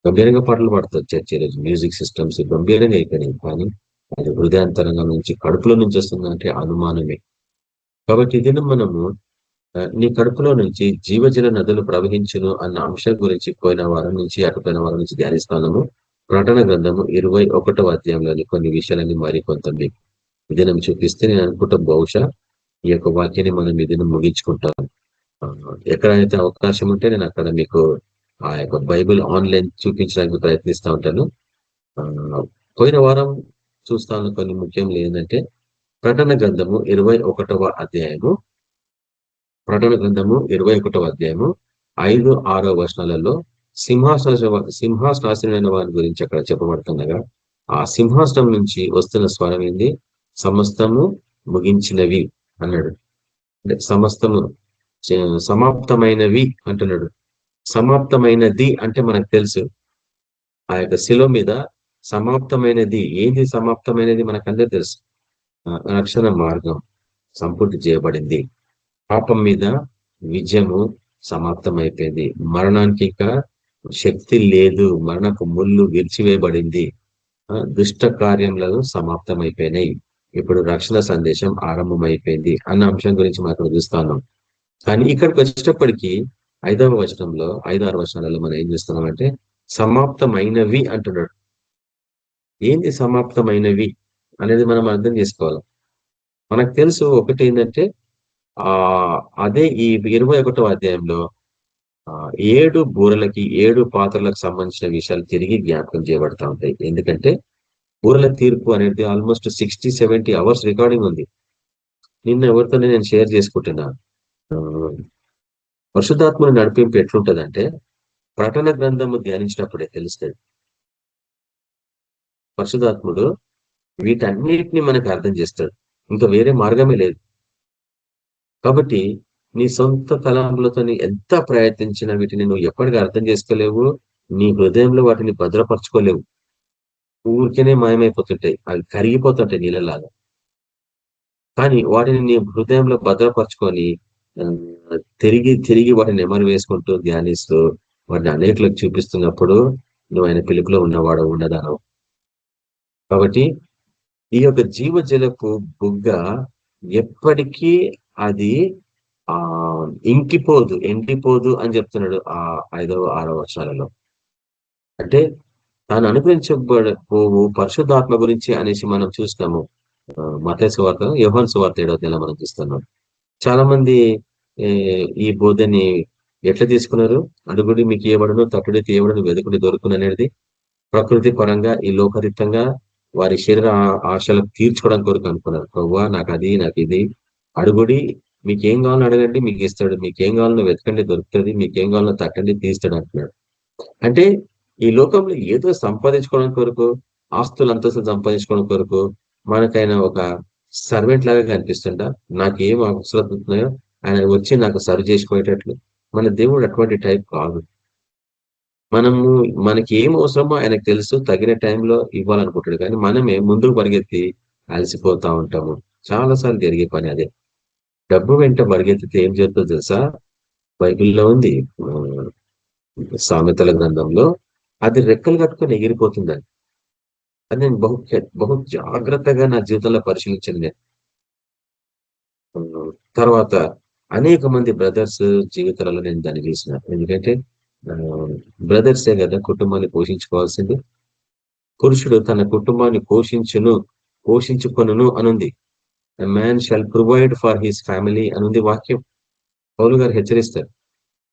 S2: గంభీరంగా పాటలు పాడతారు చర్చ రోజు, మ్యూజిక్ సిస్టమ్స్ గంభీరంగా అయిపోయినాయి. కానీ అది హృదయాంతరంగం నుంచి, కడుపులో నుంచి వస్తుందంటే అనుమానమే. కాబట్టి ఇది మనము నీ కడుపులో నుంచి జీవజల నదులు ప్రవహించును అన్న అంశం గురించి పోయిన వారం నుంచి అటుపోయిన వారం నుంచి ధ్యానిస్తాము. ప్రకటన గ్రంథము 21వ అధ్యాయంలోని కొన్ని విషయాలని మరి కొంత మీకు దినం చూపిస్తే నేను అనుకుంటా బహుశా ఈ యొక్క వాక్యాన్ని మనం ఈ దినం ముగించుకుంటాం. ఎక్కడైతే అవకాశం ఉంటే నేను అక్కడ మీకు ఆ యొక్క బైబిల్ ఆన్లైన్ చూపించడానికి ప్రయత్నిస్తూ ఉంటాను. పోయిన వారం చూస్తాను కొన్ని ముఖ్యంగా ఏంటంటే ప్రకటన గ్రంథము 21వ అధ్యాయము 21వ అధ్యాయము 5-6 వచనాలలో సింహాసనమైన వారి గురించి అక్కడ చెప్పబడుతుండగా, ఆ సింహాసనం నుంచి వస్తున్న స్వరం ఏంది? సమస్తము ముగించినవి అన్నాడు. అంటే సమస్తము సమాప్తమైనవి అంటున్నాడు. సమాప్తమైనది అంటే మనకు తెలుసు, ఆ యొక్క శిలువ మీద సమాప్తమైనది ఏంది? సమాప్తమైనది మనకందరూ తెలుసు. రక్షణ మార్గం సంపూర్తి చేయబడింది. పాపం మీద విజయము సమాప్తమైపోయింది. మరణానికి ఇక శక్తి లేదు. మరణకు ముళ్ళు విరిచివేయబడింది. దుష్ట కార్యములను సమాప్తమైపోయినాయి. ఇప్పుడు రక్షణ సందేశం ఆరంభమైపోయింది అన్న అంశం గురించి మనం చూస్తున్నాం. కానీ ఇక్కడికి వచ్చేటప్పటికి 5వ వచనంలో 5-6 వచనాలలో మనం ఏం చేస్తున్నామంటే సమాప్తమైనవి అంటున్నాడు. ఏంది సమాప్తమైనవి అనేది మనం అర్థం చేసుకోవాలి. మనకు తెలుసు ఒకటి ఏంటంటే అదే ఈ 21వ అధ్యాయంలో 7 బూరలకి 7 పాత్రలకు సంబంధించిన విషయాలు తిరిగి జ్ఞాపకం చేయబడతా ఉంటాయి. ఎందుకంటే బూరల తీర్పు అనేది ఆల్మోస్ట్ 60-70 అవర్స్ రికార్డింగ్ ఉంది. నిన్న ఎవరితోనే నేను షేర్ చేసుకుంటున్నా. పరిశుద్ధాత్మని నడిపింపు ఎట్లుంటదంటే ప్రకటన గ్రంథము ధ్యానించినప్పుడే తెలుస్తుంది. పరిశుద్ధాత్ముడు వీటన్నిటిని మనకు అర్థం చేస్తాడు. ఇంకా వేరే మార్గమే లేదు. కాబట్టి నీ సొంత తలంపులతో ఎంత ప్రయత్నించినా వీటిని నువ్వు ఎప్పటికీ అర్థం చేసుకోలేవు. నీ హృదయంలో వాటిని భద్రపరచుకోలేవు. ఊరికేనే మాయమైపోతుంటాయి, అవి కరిగిపోతుంటాయి నీళ్ళలాగా. కానీ వాటిని నీ హృదయంలో భద్రపరచుకొని తిరిగి వాటిని నెమరు వేసుకుంటూ ధ్యానిస్తూ వాటిని అనేకులకు చూపిస్తున్నప్పుడు నువ్వు ఆయన పిలుపులో ఉన్నవాడు ఉన్నదానవు. కాబట్టి ఈ యొక్క జీవజలపు బుగ్గ ఎప్పటికీ అది ఎండిపోదు అని చెప్తున్నాడు ఆ 5-6 వచనాలలో. అంటే తాను అనుగ్రహించబోవు పరిశుద్ధాత్మ గురించి అనేసి మనం చూస్తాము. మత్తయి సువార్త, యోహాను సువార్త 7వ అధ్యాయంలో మనం చూస్తున్నాం. చాలా మంది ఈ బోధని ఎట్లా తీసుకున్నారు? అడుగుడి మీకు ఇవ్వబడును, తట్టుడి తీయబడును, వెదుకుడి దొరుకును అనేది ప్రకృతి పరంగా ఈ లోకరీతంగా వారి శరీర ఆశలకు తీర్చుకోవడానికి కొరకు అనుకున్నారు. ప్రభువా నాకు అది, నాకు ఇది, అడుగుడి మీకేం కావాలని అడగండి మీకు ఇస్తాడు, మీకేం కావాలనో వెతకండి దొరుకుతుంది, మీకేం కావాలనో తట్టండి తీస్తాడు అంటున్నాడు. అంటే ఈ లోకంలో ఏదో సంపాదించుకోవడానికి కొరకు, ఆస్తులు అంతస్తులు సంపాదించుకోవడం కొరకు మనకైనా ఒక సర్వెంట్ లాగా కనిపిస్తుంటా. నాకు ఏం అవసరం ఉంటున్నాయో ఆయన వచ్చి నాకు సర్వ్ చేసుకోయేటట్లు. మన దేవుడు అటువంటి టైప్ కాదు. మనకి ఏం అవసరమో ఆయనకు తెలుసు, తగిన టైంలో ఇవ్వాలనుకుంటాడు. కానీ మనమే ముందుకు పరిగెత్తి అలసిపోతా ఉంటాము. చాలాసార్లు జరిగే పని అదే. డబ్బు వెంట పరిగెత్తితే ఏం జరుగుతుందో తెలుసా? బైబిల్లో ఉంది, సామెతల గ్రంథంలో, అది రెక్కలు కట్టుకొని ఎగిరిపోతుందని. అది నేను బహు జాగ్రత్తగా నా జీవితంలో పరిశీలించాను నేను. తర్వాత అనేక మంది బ్రదర్స్ జీవితాలలో నేను దాన్ని చూసిన. ఎందుకంటే బ్రదర్సే కదా కుటుంబాన్ని పోషించుకోవాల్సింది. పురుషుడు తన కుటుంబాన్ని పోషించుకొనును అనుంది. A man shall provide for his family అనుంది వాక్యం. పౌలు గారు హెచ్చరిస్తారు,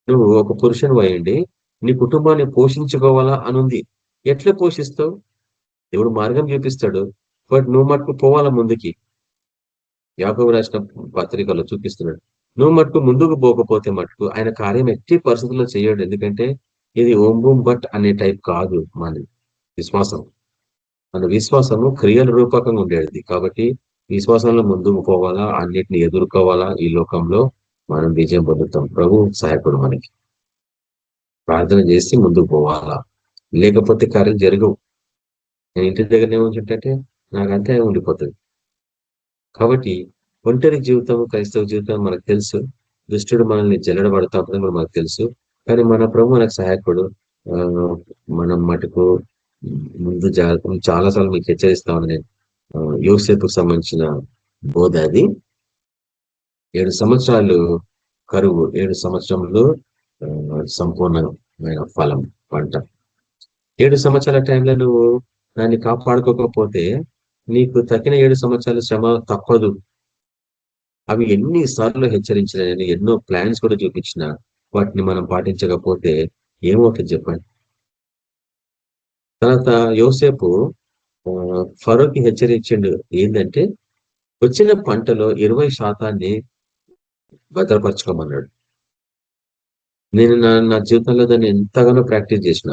S2: నువ్వు ఒక పురుషుని అయ్యండి నీ కుటుంబాన్ని పోషించుకోవాలా అనుంది. ఎట్లా పోషిస్తావు? దేవుడు మార్గం చూపిస్తాడు, బట్ నువ్వు మట్టుకు పోవాలా ముందుకి. యాకోబు రాసిన పత్రికలో చూపిస్తున్నాడు, నువ్వు మట్టుకు ముందుకు పోకపోతే మట్టుకు ఆయన కార్యం ఎట్టి పరిస్థితుల్లో చేయడు. ఎందుకంటే ఇది ఓం బూమ్ బట్ అనే టైప్ కాదు మన విశ్వాసం. మన విశ్వాసము క్రియల రూపకంగా ఉండేది. కాబట్టి విశ్వాసంలో ముందుకు పోవాలా, అన్నిటిని ఎదుర్కోవాలా. ఈ లోకంలో మనం విజయం పొందుతాం. ప్రభు సహాయకుడు మనకి. ప్రార్థన చేసి ముందుకు పోవాలా, లేకపోతే కార్యాలు జరగవు. నేను ఇంటి దగ్గర ఏముంటుంటే నాకంతే ఉండిపోతుంది. కాబట్టి ఒంటరి జీవితం, క్రైస్తవ జీవితం మనకు తెలుసు. దుష్టుడు మనల్ని జల్లడబడతా ఉంటుందని కూడా మనకు తెలుసు. కానీ మన ప్రభు మనకు సహాయకుడు. మనం మటుకు ముందు చాలాసార్లు మీకు హెచ్చరిస్తా ఉన్నాను నేను. యోసేపుకు సంబంధించిన బోధ అది. 7 సంవత్సరాలు కరువు, 7 సంవత్సరంలో సంపూర్ణమైన ఫలం, పంట. 7 సంవత్సరాల టైంలో నువ్వు దాన్ని కాపాడుకోకపోతే నీకు తగిన 7 సంవత్సరాల శ్రమ తప్పదు. అవి ఎన్నిసార్లు హెచ్చరించిన, నేను ఎన్నో ప్లాన్స్ కూడా చూపించిన, వాటిని మనం పాటించకపోతే ఏమవుతుంది చెప్పండి. తర్వాత యోసేపు ఫరోకి హెచ్చరించిండు, ఏంటంటే వచ్చిన పంటలో 20% భద్రపరచుకోమన్నాడు. నేను నా జీవితంలో దాన్ని ఎంతగానో ప్రాక్టీస్ చేసిన.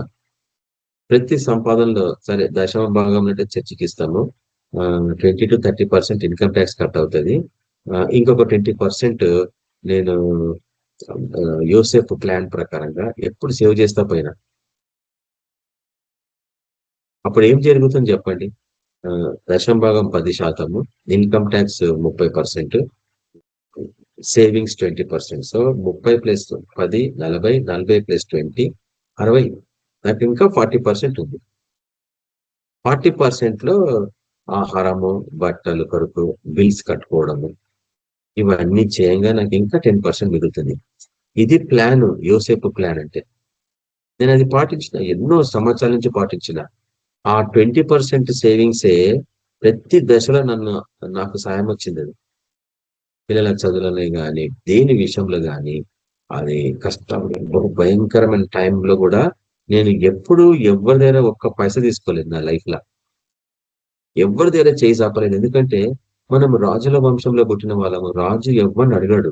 S2: ప్రతి సంపాదనలో సరే 10వ భాగం అంటే చర్చికి ఇస్తాము, 20 to 30% ఇన్కమ్ ట్యాక్స్ కట్ అవుతుంది. ఇంకొక 20% నేను యోసేపు ప్లాన్ ప్రకారంగా ఎప్పుడు సేవ్ చేస్తా పోయినా. అప్పుడు ఏం జరుగుతుంది చెప్పండి? 10వ భాగం 10%, ఇన్కమ్ ట్యాక్స్ 30%, సేవింగ్స్ 20%. సో 30 + 10 40, 40 + 20 60. నాకు ఇంకా 40% ఉంది. 40%లో ఆహారము, బట్టలు కొరకు, బిల్స్ కట్టుకోవడము, ఇవన్నీ చేయంగా నాకు ఇంకా 10% మిగులుతుంది. ఇది ప్లాన్, యోసేపు ప్లాన్ అంటే. నేను అది పాటించిన, ఎన్నో సంవత్సరాల నుంచి పాటించిన. ఆ 20% సేవింగ్సే ప్రతి దశలో నాకు సాయం వచ్చింది. అది పిల్లల చదువులలో కానీ, దేని విషయంలో కానీ, అది కష్టం, బహు భయంకరమైన టైంలో కూడా నేను ఎప్పుడు ఎవరి దగ్గర ఒక్క పైసా తీసుకోలేదు నా లైఫ్ లో. ఎవరి దగ్గర చేయి చాపలేదు. ఎందుకంటే మనం రాజుల వంశంలో పుట్టిన వాళ్ళము. రాజు ఎవరిని అడిగాడు.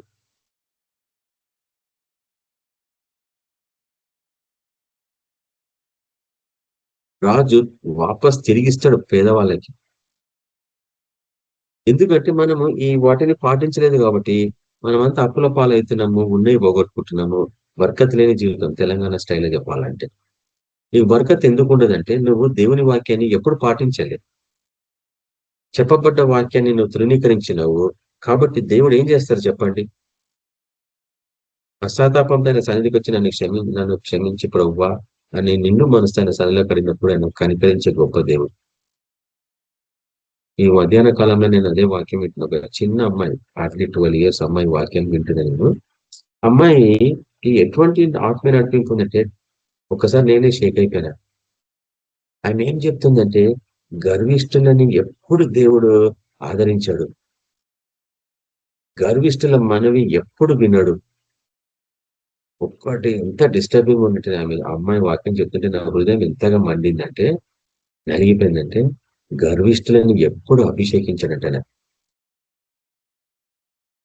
S2: రాజు వాపస్ తిరిగిస్తాడు పేదవాళ్ళకి. ఎందుకంటే మనము ఈ వాటిని పాటించలేదు కాబట్టి మనమంతా అప్పుల పాలవుతున్నాము, ఉన్నవి పోగొట్టుకుంటున్నాము. బర్కత్ లేని జీవితం, తెలంగాణ స్టైల్లో చెప్పాలంటే. ఈ బర్కత్ ఎందుకు ఉండదంటే నువ్వు దేవుని వాక్యాన్ని ఎప్పుడు పాటించలేదు. చెప్పబడ్డ వాక్యాన్ని నువ్వు తృణీకరించినావు. కాబట్టి దేవుడు ఏం చేస్తారు చెప్పండి? పశ్చాత్తాపంతో ఆయన సన్నిధికి వచ్చి నన్ను క్షమించి ప్రభువా అని నిన్ను మనసు ఆయన సన్నిధిలో కడిగినప్పుడు ఆయన కనికరించే గొప్ప దేవుడు. ఈ మధ్యాహ్న కాలంలో నేను అదే వాక్యం వింటున్నా. ఒక చిన్న అమ్మాయి, హార్డ్లీ 12 years అమ్మాయి వాక్యం వింటున్నా నేను. అమ్మాయికి ఎటువంటి ఆత్మీయ నడిపింపు ఉందంటే ఒకసారి నేనే షేక్ అయిపోయినా. ఆమె ఏం చెప్తుందంటే, గర్విష్ఠులని ఎప్పుడు దేవుడు ఆదరించాడు. గర్విష్ఠుల మనవి ఎప్పుడు వినడు. ఒక్కటి ఎంత డిస్టర్బింగ్ ఉన్నట్టు ఆమె అమ్మాయి వాక్యం చెప్తుంటే నా హృదయం ఎంతగా మండిందంటే, నలిగిపోయిందంటే, గర్విష్ఠులను ఎప్పుడు అభిషేకించాడంటే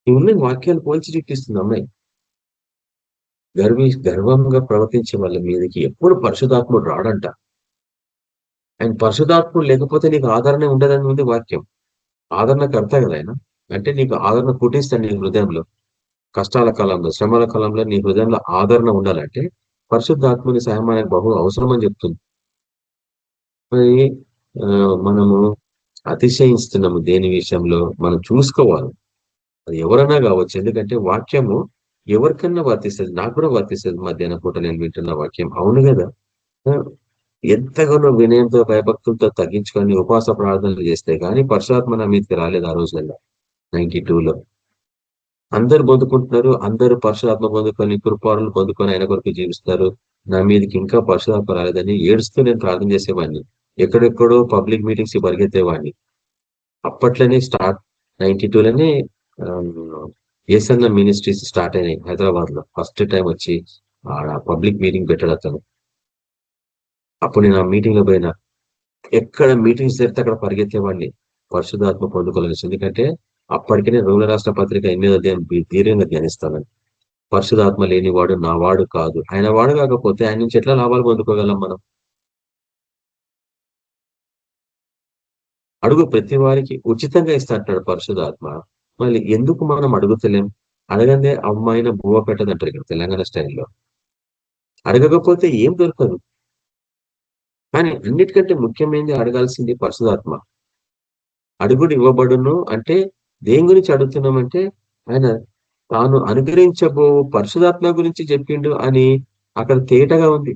S2: ఉన్న వాక్యాలు పోల్చి చూపిస్తుంది అమ్మాయి. గర్వంగా ప్రవర్తించే వాళ్ళ మీదకి ఎప్పుడు పరిశుధాత్ముడు రాడంట. ఆయన పరిశుధాత్ముడు లేకపోతే నీకు ఆదరణ ఉండదని ఉంది వాక్యం. ఆదరణకర్త కదా ఆయన. అంటే నీకు ఆదరణ పుట్టిస్తాడు నీ హృదయంలో. కష్టాల కాలంలో, శ్రమల కాలంలో నీ హృదయంలో ఆదరణ ఉండాలంటే పరిశుద్ధాత్మని సహాయం మనకు బహు అవసరం అని చెప్తుంది. మరి మనము అతిశయిస్తున్నాము దేని విషయంలో మనం చూసుకోవాలి. అది ఎవరైనా కావచ్చు. ఎందుకంటే వాక్యము ఎవరికన్నా వర్తిస్తుంది. నాకు కూడా వర్తిస్తుంది. మధ్యాహ్నం పూట నేను వింటున్న వాక్యం అవును కదా. ఎంతగానో వినయంతో భయభక్తులతో తగ్గించుకొని ఉపవాస ప్రార్థనలు చేస్తే కానీ పరశురాత్మ నా మీదకి రాలేదు ఆ రోజులలో 92లో. అందరు పొందుకుంటున్నారు. అందరూ పరశురాత్మ పొందుకొని కృపారులు పొందుకొని ఆయన కొరకు జీవిస్తారు. నా మీదకి ఇంకా పరశురాత్మ రాలేదని ఏడుస్తూ నేను ప్రార్థన చేసేవాడిని. ఎక్కడెక్కడో పబ్లిక్ మీటింగ్స్ కి పరిగెత్తేవాడిని. అప్పట్లోనే 92లోనే ఏసన్న మినిస్ట్రీస్ స్టార్ట్ అయినాయి హైదరాబాద్ లో. ఫస్ట్ టైం వచ్చి పబ్లిక్ మీటింగ్ పెట్టాడు అతను. అప్పుడు నేను ఆ మీటింగ్ లో పోయినా. ఎక్కడ మీటింగ్స్ జరిగితే అక్కడ పరిగెత్తేవాడిని పరిశుధాత్మ పొందుకోవాలని. ఎందుకంటే అప్పటికే రోగుల రాష్ట్ర పత్రిక 8వ అధ్యాయం దీర్ఘంగా ధ్యానిస్తాను. పరిశుధాత్మ లేనివాడు నా వాడు కాదు. ఆయన వాడు కాకపోతే ఆయన నుంచి ఎట్లా లాభాలు పొందుకోగలం మనం? అడుగు ప్రతి వారికి ఉచితంగా ఇస్తా అంటాడు పరిశుధాత్మ. మళ్ళీ ఎందుకు మనం అడుగుతలేం? అడగందే అమ్మాయిన బువ్వ పెట్టదంటారు ఇక్కడ తెలంగాణ స్టైల్లో. అడగకపోతే ఏం దొరకదు. కానీ అన్నిటికంటే ముఖ్యమైనది అడగాల్సింది పరిశుధాత్మ. అడుగుడు ఇవ్వబడును అంటే దేని గురించి అడుగుతున్నామంటే ఆయన తాను అనుగ్రహించబో పరిశుధాత్మ గురించి చెప్పిండు అని అక్కడ తేటగా ఉంది.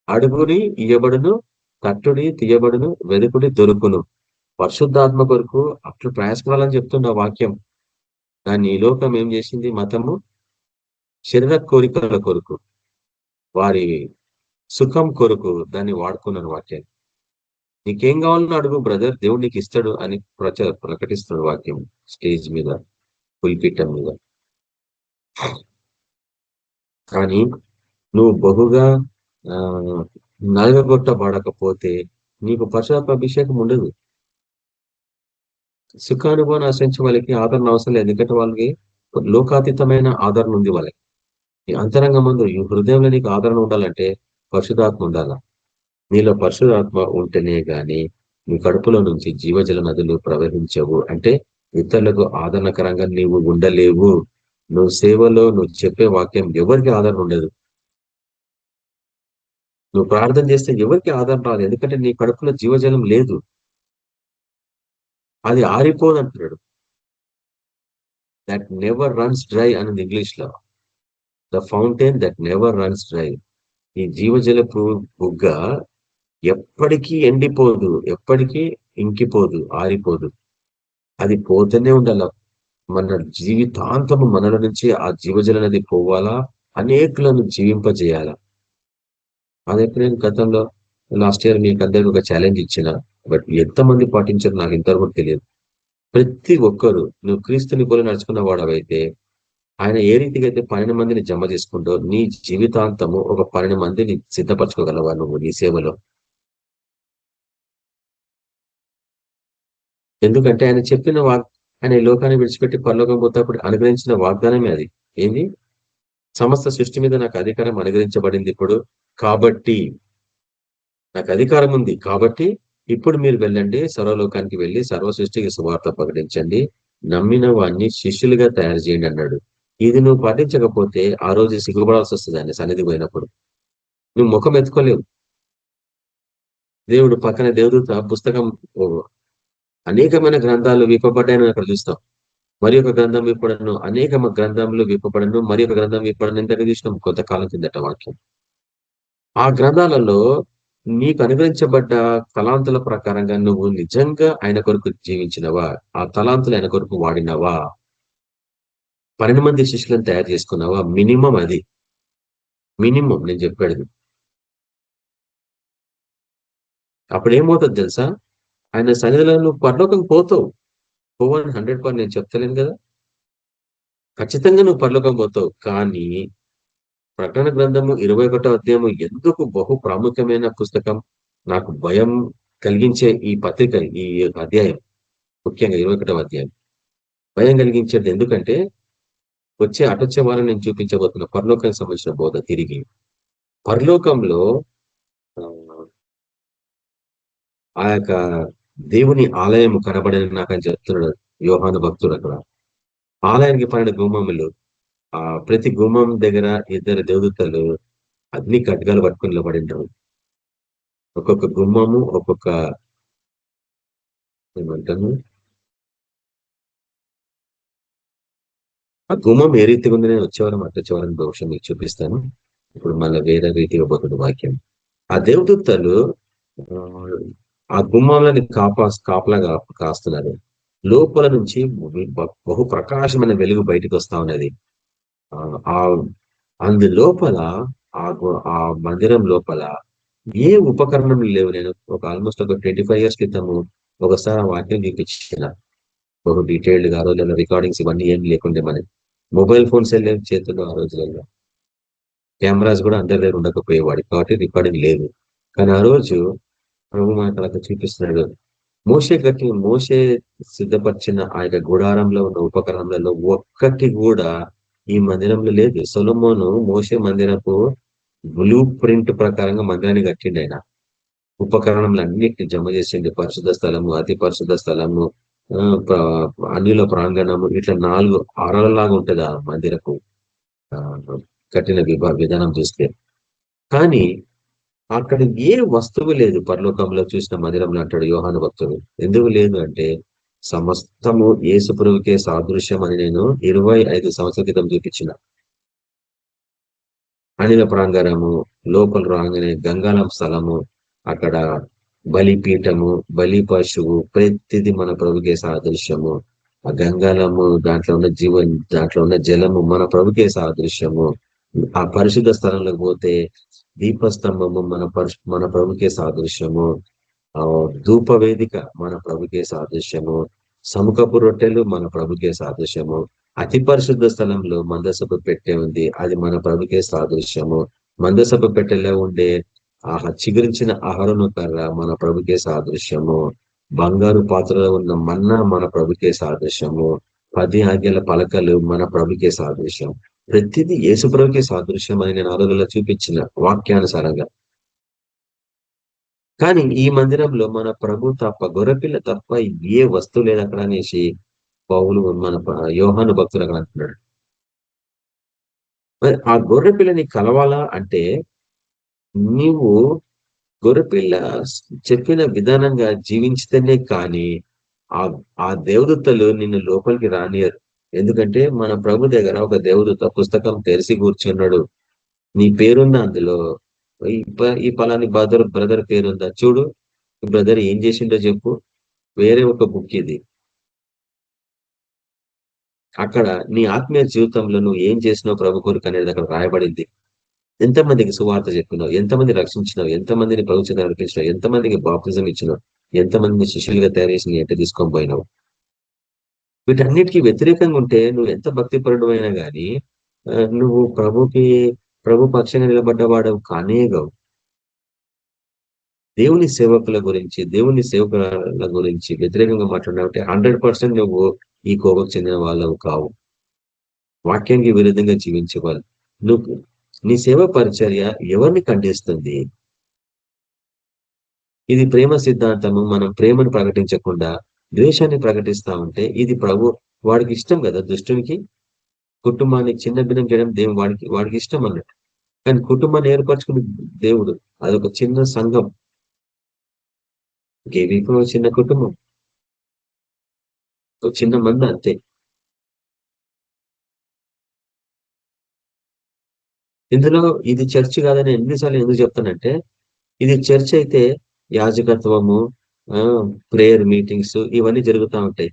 S2: అడుగుని ఇయ్యబడును, తట్టుడి తీయబడును, వెదుకుడి దొరుకును. పరిశుద్ధాత్మ కొరకు అట్లు ప్రయాసపడాలని చెప్తున్న వాక్యం. దాన్ని ఈ లోకం ఏం చేసింది? మతము శరీర కోరికల కొరకు, వారి సుఖం కొరకు దాన్ని వాడుకున్నారు వాక్యాన్ని. నీకేం కావాలన్నా అడుగు బ్రదర్, దేవుడు నీకు ఇస్తాడు అని ప్రకటిస్తున్నాడు వాక్యం స్టేజ్ మీద, పుల్పిట్టం మీద. కానీ నువ్వు బహుగా నలగొట్టబడకపోతే నీకు పరిశుధాత్మ అభిషేకం ఉండదు. సుఖానుభవాన్ని ఆశ్రయించే వాళ్ళకి ఆదరణ అవసరం లేదు. ఎందుకంటే వాళ్ళకి లోకాతీతమైన ఆదరణ ఉంది వాళ్ళకి. ఈ అంతరంగ ముందు ఈ హృదయంలో నీకు ఆదరణ ఉండాలంటే పరిశుధాత్మ ఉండాలా. నీలో పరిశుధాత్మ ఉంటేనే గాని నీ కడుపులో నుంచి జీవజల నదులు ప్రవహించవు. అంటే ఇతరులకు ఆదరణకరంగా నీవు ఉండలేవు. నువ్వు సేవలో నువ్వు చెప్పే వాక్యం ఎవరికి ఆదరణ ఉండదు. నువ్వు ప్రార్థన చేస్తే ఎవరికి ఆదరణ రాదు. ఎందుకంటే నీ కడుపులో జీవజలం లేదు. అది ఆరిపోదు అంటున్నాడు. దట్ నెవర్ రన్స్ డ్రై అనేది ఇంగ్లీష్ లో. The fountain that never runs dry. ఈ జీవజలపు బుగ్గ ఎప్పటికీ ఎండిపోదు, ఎప్పటికీ ఇంకిపోదు, ఆరిపోదు. అది పోతూనే ఉండాల. మన జీవితాంతము మనల నుంచి ఆ జీవజల నది పోవాలా, అనేకులను జీవింపజేయాలా. అది నేను గతంలో లాస్ట్ ఇయర్ మీకు అందరికి ఒక ఛాలెంజ్ ఇచ్చిన. బట్ ఎంతమంది పాటించారు నాకు ఇంతవరకు తెలియదు. ప్రతి ఒక్కరు నువ్వు క్రీస్తుని పోలి నడుచుకున్న వాడవైతే ఆయన ఏ రీతిగా అయితే 12 మందిని జమ చేసుకుంటూ నీ జీవితాంతము ఒక 12 మందిని సిద్ధపరచుకోగలవా నువ్వు నీ సేవలో? ఎందుకంటే ఆయన చెప్పిన ఆయన ఈ లోకాన్ని విడిచిపెట్టి పరలోకం పోతేప్పుడు అనుగ్రహించిన వాగ్దానమే అది. ఏంది? సమస్త సృష్టి మీద నాకు అధికారం అనుగ్రహించబడింది ఇప్పుడు, కాబట్టి నాకు అధికారం ఉంది కాబట్టి ఇప్పుడు మీరు వెళ్ళండి, సర్వలోకానికి వెళ్ళి సర్వ సృష్టికి సువార్త ప్రకటించండి, నమ్మిన వాడిని శిష్యులుగా తయారు చేయండి అన్నాడు. ఇది నువ్వు పాటించకపోతే ఆ రోజు సిగ్గుపడాల్సి వస్తుంది ఆయన సన్నిధి పోయినప్పుడు. నువ్వు ముఖం ఎత్తుకోలేవు. దేవుడు పక్కన దేవదూత పుస్తకం అనేకమైన గ్రంథాలు విప్పబడ్డాయని అక్కడ చూస్తాం. మరి ఒక గ్రంథం విప్పడను, అనేక గ్రంథంలో విప్పబడను, మరి ఒక గ్రంథం విప్పడను ఇంతగా చూసినాం కొంతకాలం కిందట వాక్యం. ఆ గ్రంథాలలో నీకు అనుగ్రహించబడ్డ తలాంతుల ప్రకారంగా నువ్వు నిజంగా ఆయన కొరకు జీవించినవా? ఆ తలాంతులు ఆయన కొరకు వాడినవా? 12 మంది శిష్యులను తయారు చేసుకున్నావా? మినిమం అది, మినిమం నేను చెప్పాడు. అప్పుడు ఏమవుతుంది తెలుసా? ఆయన సన్నిధిలో నువ్వు పరలోకం పోతావు. పోవని 100% నేను చెప్తలేను కదా. ఖచ్చితంగా నువ్వు పరలోకం పోతావు. కానీ ప్రకటన గ్రంథము 21వ అధ్యాయము ఎందుకు బహు ప్రాముఖ్యమైన పుస్తకం, నాకు భయం కలిగించే ఈ పత్రిక, ఈ అధ్యాయం, ముఖ్యంగా 21వ అధ్యాయం భయం కలిగించేది. ఎందుకంటే అటొచ్చే వారం నేను చూపించబోతున్న పరలోకానికి సంబంధించిన బోధ. తిరిగి పరలోకంలో ఆ యొక్క దేవుని ఆలయం కనబడని నాకని చెప్తున్నాడు యోహాను భక్తుడు. అక్కడ ఆలయానికి 12 గుమ్మములు, ఆ ప్రతి గుమ్మం దగ్గర 2 దేవదూతలు అగ్ని ఖడ్గాలు పట్టుకుని నిలబడింటారు. ఒక్కొక్క గుమ్మము ఒక్కొక్క ఏమంటాను, ఆ గుమ్మం ఏ రీతిగా ఉంది, నేను వచ్చేవారం అట్టొచ్చేవారని బహుశా మీకు చూపిస్తాను. ఇప్పుడు మళ్ళీ వేరే రీతిగా పోతుంది వాక్యం. ఆ దేవదూతలు ఆ గుమ్మంలోని కాపలాగా కాస్తున్నారు. లోపల నుంచి బహు ప్రకాశమైన వెలుగు బయటకు వస్తా ఉన్నది. అందు లోపల ఆ మందిరం లోపల ఏ ఉపకరణం లేవు. నేను ఆల్మోస్ట్ ఒక 25 years క్రితము ఒకసారి ఆ వాక్యం చూపించిన బహు డీటెయిల్డ్ గా. ఆ రోజుల్లో రికార్డింగ్స్ ఇవన్నీ ఏం లేకుండే, మనకి మొబైల్ ఫోన్స్ లేవు చేతుల్లో. ఆ రోజులలో కెమెరాస్ కూడా అందరి దగ్గర ఉండకపోయేవాడు కాబట్టి రికార్డింగ్ లేదు. కానీ ఆ రోజు ప్రభు మనకు అలా చూపిస్తున్నాడు. మోషే సిద్ధపరిచిన ఆ యొక్క గుడారంలో ఉన్న ఉపకరణంలో ఒక్కటి కూడా ఈ మందిరంలో లేదు. సొలొమోను మోషే మందిరపు బ్లూ ప్రింట్ ప్రకారంగా మందిరాన్ని కట్టిండు. ఆయన ఉపకరణంలో అన్నిటిని జమ చేసిండు. పరిశుద్ధ స్థలము, అతి పరిశుద్ధ స్థలము, అన్యుల ప్రాంగణము, ఇట్లా 4 అరలలాగా ఉంటది ఆ మందిరపు కట్టిన విధానం చూస్తే. కానీ అక్కడ ఏ వస్తువు లేదు పరలోకంలో చూసిన మందిరంలో అంటాడు యోహాను భక్తుడు. ఎందుకు లేదు అంటే సమస్తము యేసు ప్రభువుకే సాదృశ్యం అని నేను 25 సంవత్సరాల క్రితం చూపించిన. అనిల ప్రాంగణము, లోపల రాగానే గంగాళం స్థలము, అక్కడ బలిపీఠము, బలి పశువు, ప్రతిది మన ప్రభుకే సాదృశ్యము. ఆ గంగాళము, దాంట్లో ఉన్న జలము మన ప్రభుకే సాదృశ్యము. ఆ పరిశుద్ధ స్థలంలోకి పోతే దీపస్తంభము మన ప్రభుకే సాదృశ్యము. ధూపవేదిక మన ప్రభుకే సాదృశ్యము. సముఖపు రొట్టెలు మన ప్రభుకే సాదృశ్యము. అతి పరిశుద్ధ స్థలంలో మందసపు పెట్టె ఉంది, అది మన ప్రభుకే సాదృశ్యము. మందసపు పెట్టెలో ఉండే చిగురించిన ఆహారను కర్ర మన ప్రభుకే సాదృశ్యము. బంగారు పాత్రలో ఉన్న మన్నా మన ప్రభుకే సాదృశ్యము. 10 ఆజ్ఞల పలకలు మన ప్రభుకే సాదృశ్యం. ప్రతిదీ యేసు ప్రభుకే సాదృశ్యం అని నేను ఆరోగ్యంలో చూపించిన వాక్యానుసారంగా. కానీ ఈ మందిరంలో మన ప్రభు తప్ప, గొర్రెపిల్ల తప్ప ఏ వస్తువు లేదు అక్కడ అనేసి పౌలు మన యోహాను భక్తులు అక్కడ అంటున్నాడు. మరి ఆ గొర్రెపిల్లని కలవాలా అంటే నీవు గొర్రెపిల్ల చెప్పిన విధానంగా జీవించితేనే కానీ ఆ దేవదూతలు నిన్ను లోపలికి రానియరు. ఎందుకంటే మన ప్రభు దగ్గర ఒక దేవదూత పుస్తకం తెరిచి కూర్చున్నాడు. నీ పేరుందా అందులో, ఈ పలాని బ్రదర్ పేరుందా చూడు, బ్రదర్ ఏం చేసిండో చెప్పు. వేరే ఒక బుక్ ఇది. అక్కడ నీ ఆత్మీయ జీవితంలో నువ్వు ఏం చేసినావు ప్రభు కొరకు అనేది అక్కడ రాయబడింది. ఎంతమందికి సువార్త చెప్పినావు, ఎంతమంది రక్షించినావు, ఎంతమందిని ప్రభుత్వం నడిపించినావు, ఎంతమందికి బాప్తిజం ఇచ్చినావు, ఎంతమందిని శిష్యులుగా తయారు చేసి ఎట్ట తీసుకొని పోయినావు. వీటన్నిటికీ వ్యతిరేకంగా ఉంటే నువ్వు ఎంత భక్తిపరుడు అయినా కానీ నువ్వు ప్రభు పక్షంగా నిలబడ్డవాడు కానేగావు. దేవుని సేవకుల గురించి, దేవుని సేవకుల గురించి వ్యతిరేకంగా మాట్లాడినావంటే 100% నువ్వు ఈ కోవకు చెందిన వాళ్ళవు కావు. వాక్యానికి విరుద్ధంగా జీవించేవాళ్ళు. నువ్వు నీ సేవ పరిచర్య ఎవరిని ఖండిస్తుంది? ఇది ప్రేమ సిద్ధాంతము. మనం ప్రేమను ప్రకటించకుండా ద్వేషాన్ని ప్రకటిస్తా ఉంటే ఇది ప్రభు వాడికి ఇష్టం కదా. దుష్టునికి కుటుంబాన్ని చిన్న భిన్నం చేయడం వాడికి ఇష్టం అన్నట్టు. కానీ కుటుంబాన్ని ఏర్పరచుకుని దేవుడు, అదొక చిన్న సంఘం, కేవీపీ చిన్న కుటుంబం, ఒక చిన్న మంది అంతే. ఇందులో ఇది చర్చ్ కాదని ఎన్నిసార్లు ఎందుకు చెప్తానంటే, ఇది చర్చ్ అయితే యాజకత్వము, ప్రేయర్ మీటింగ్స్ ఇవన్నీ జరుగుతూ ఉంటాయి.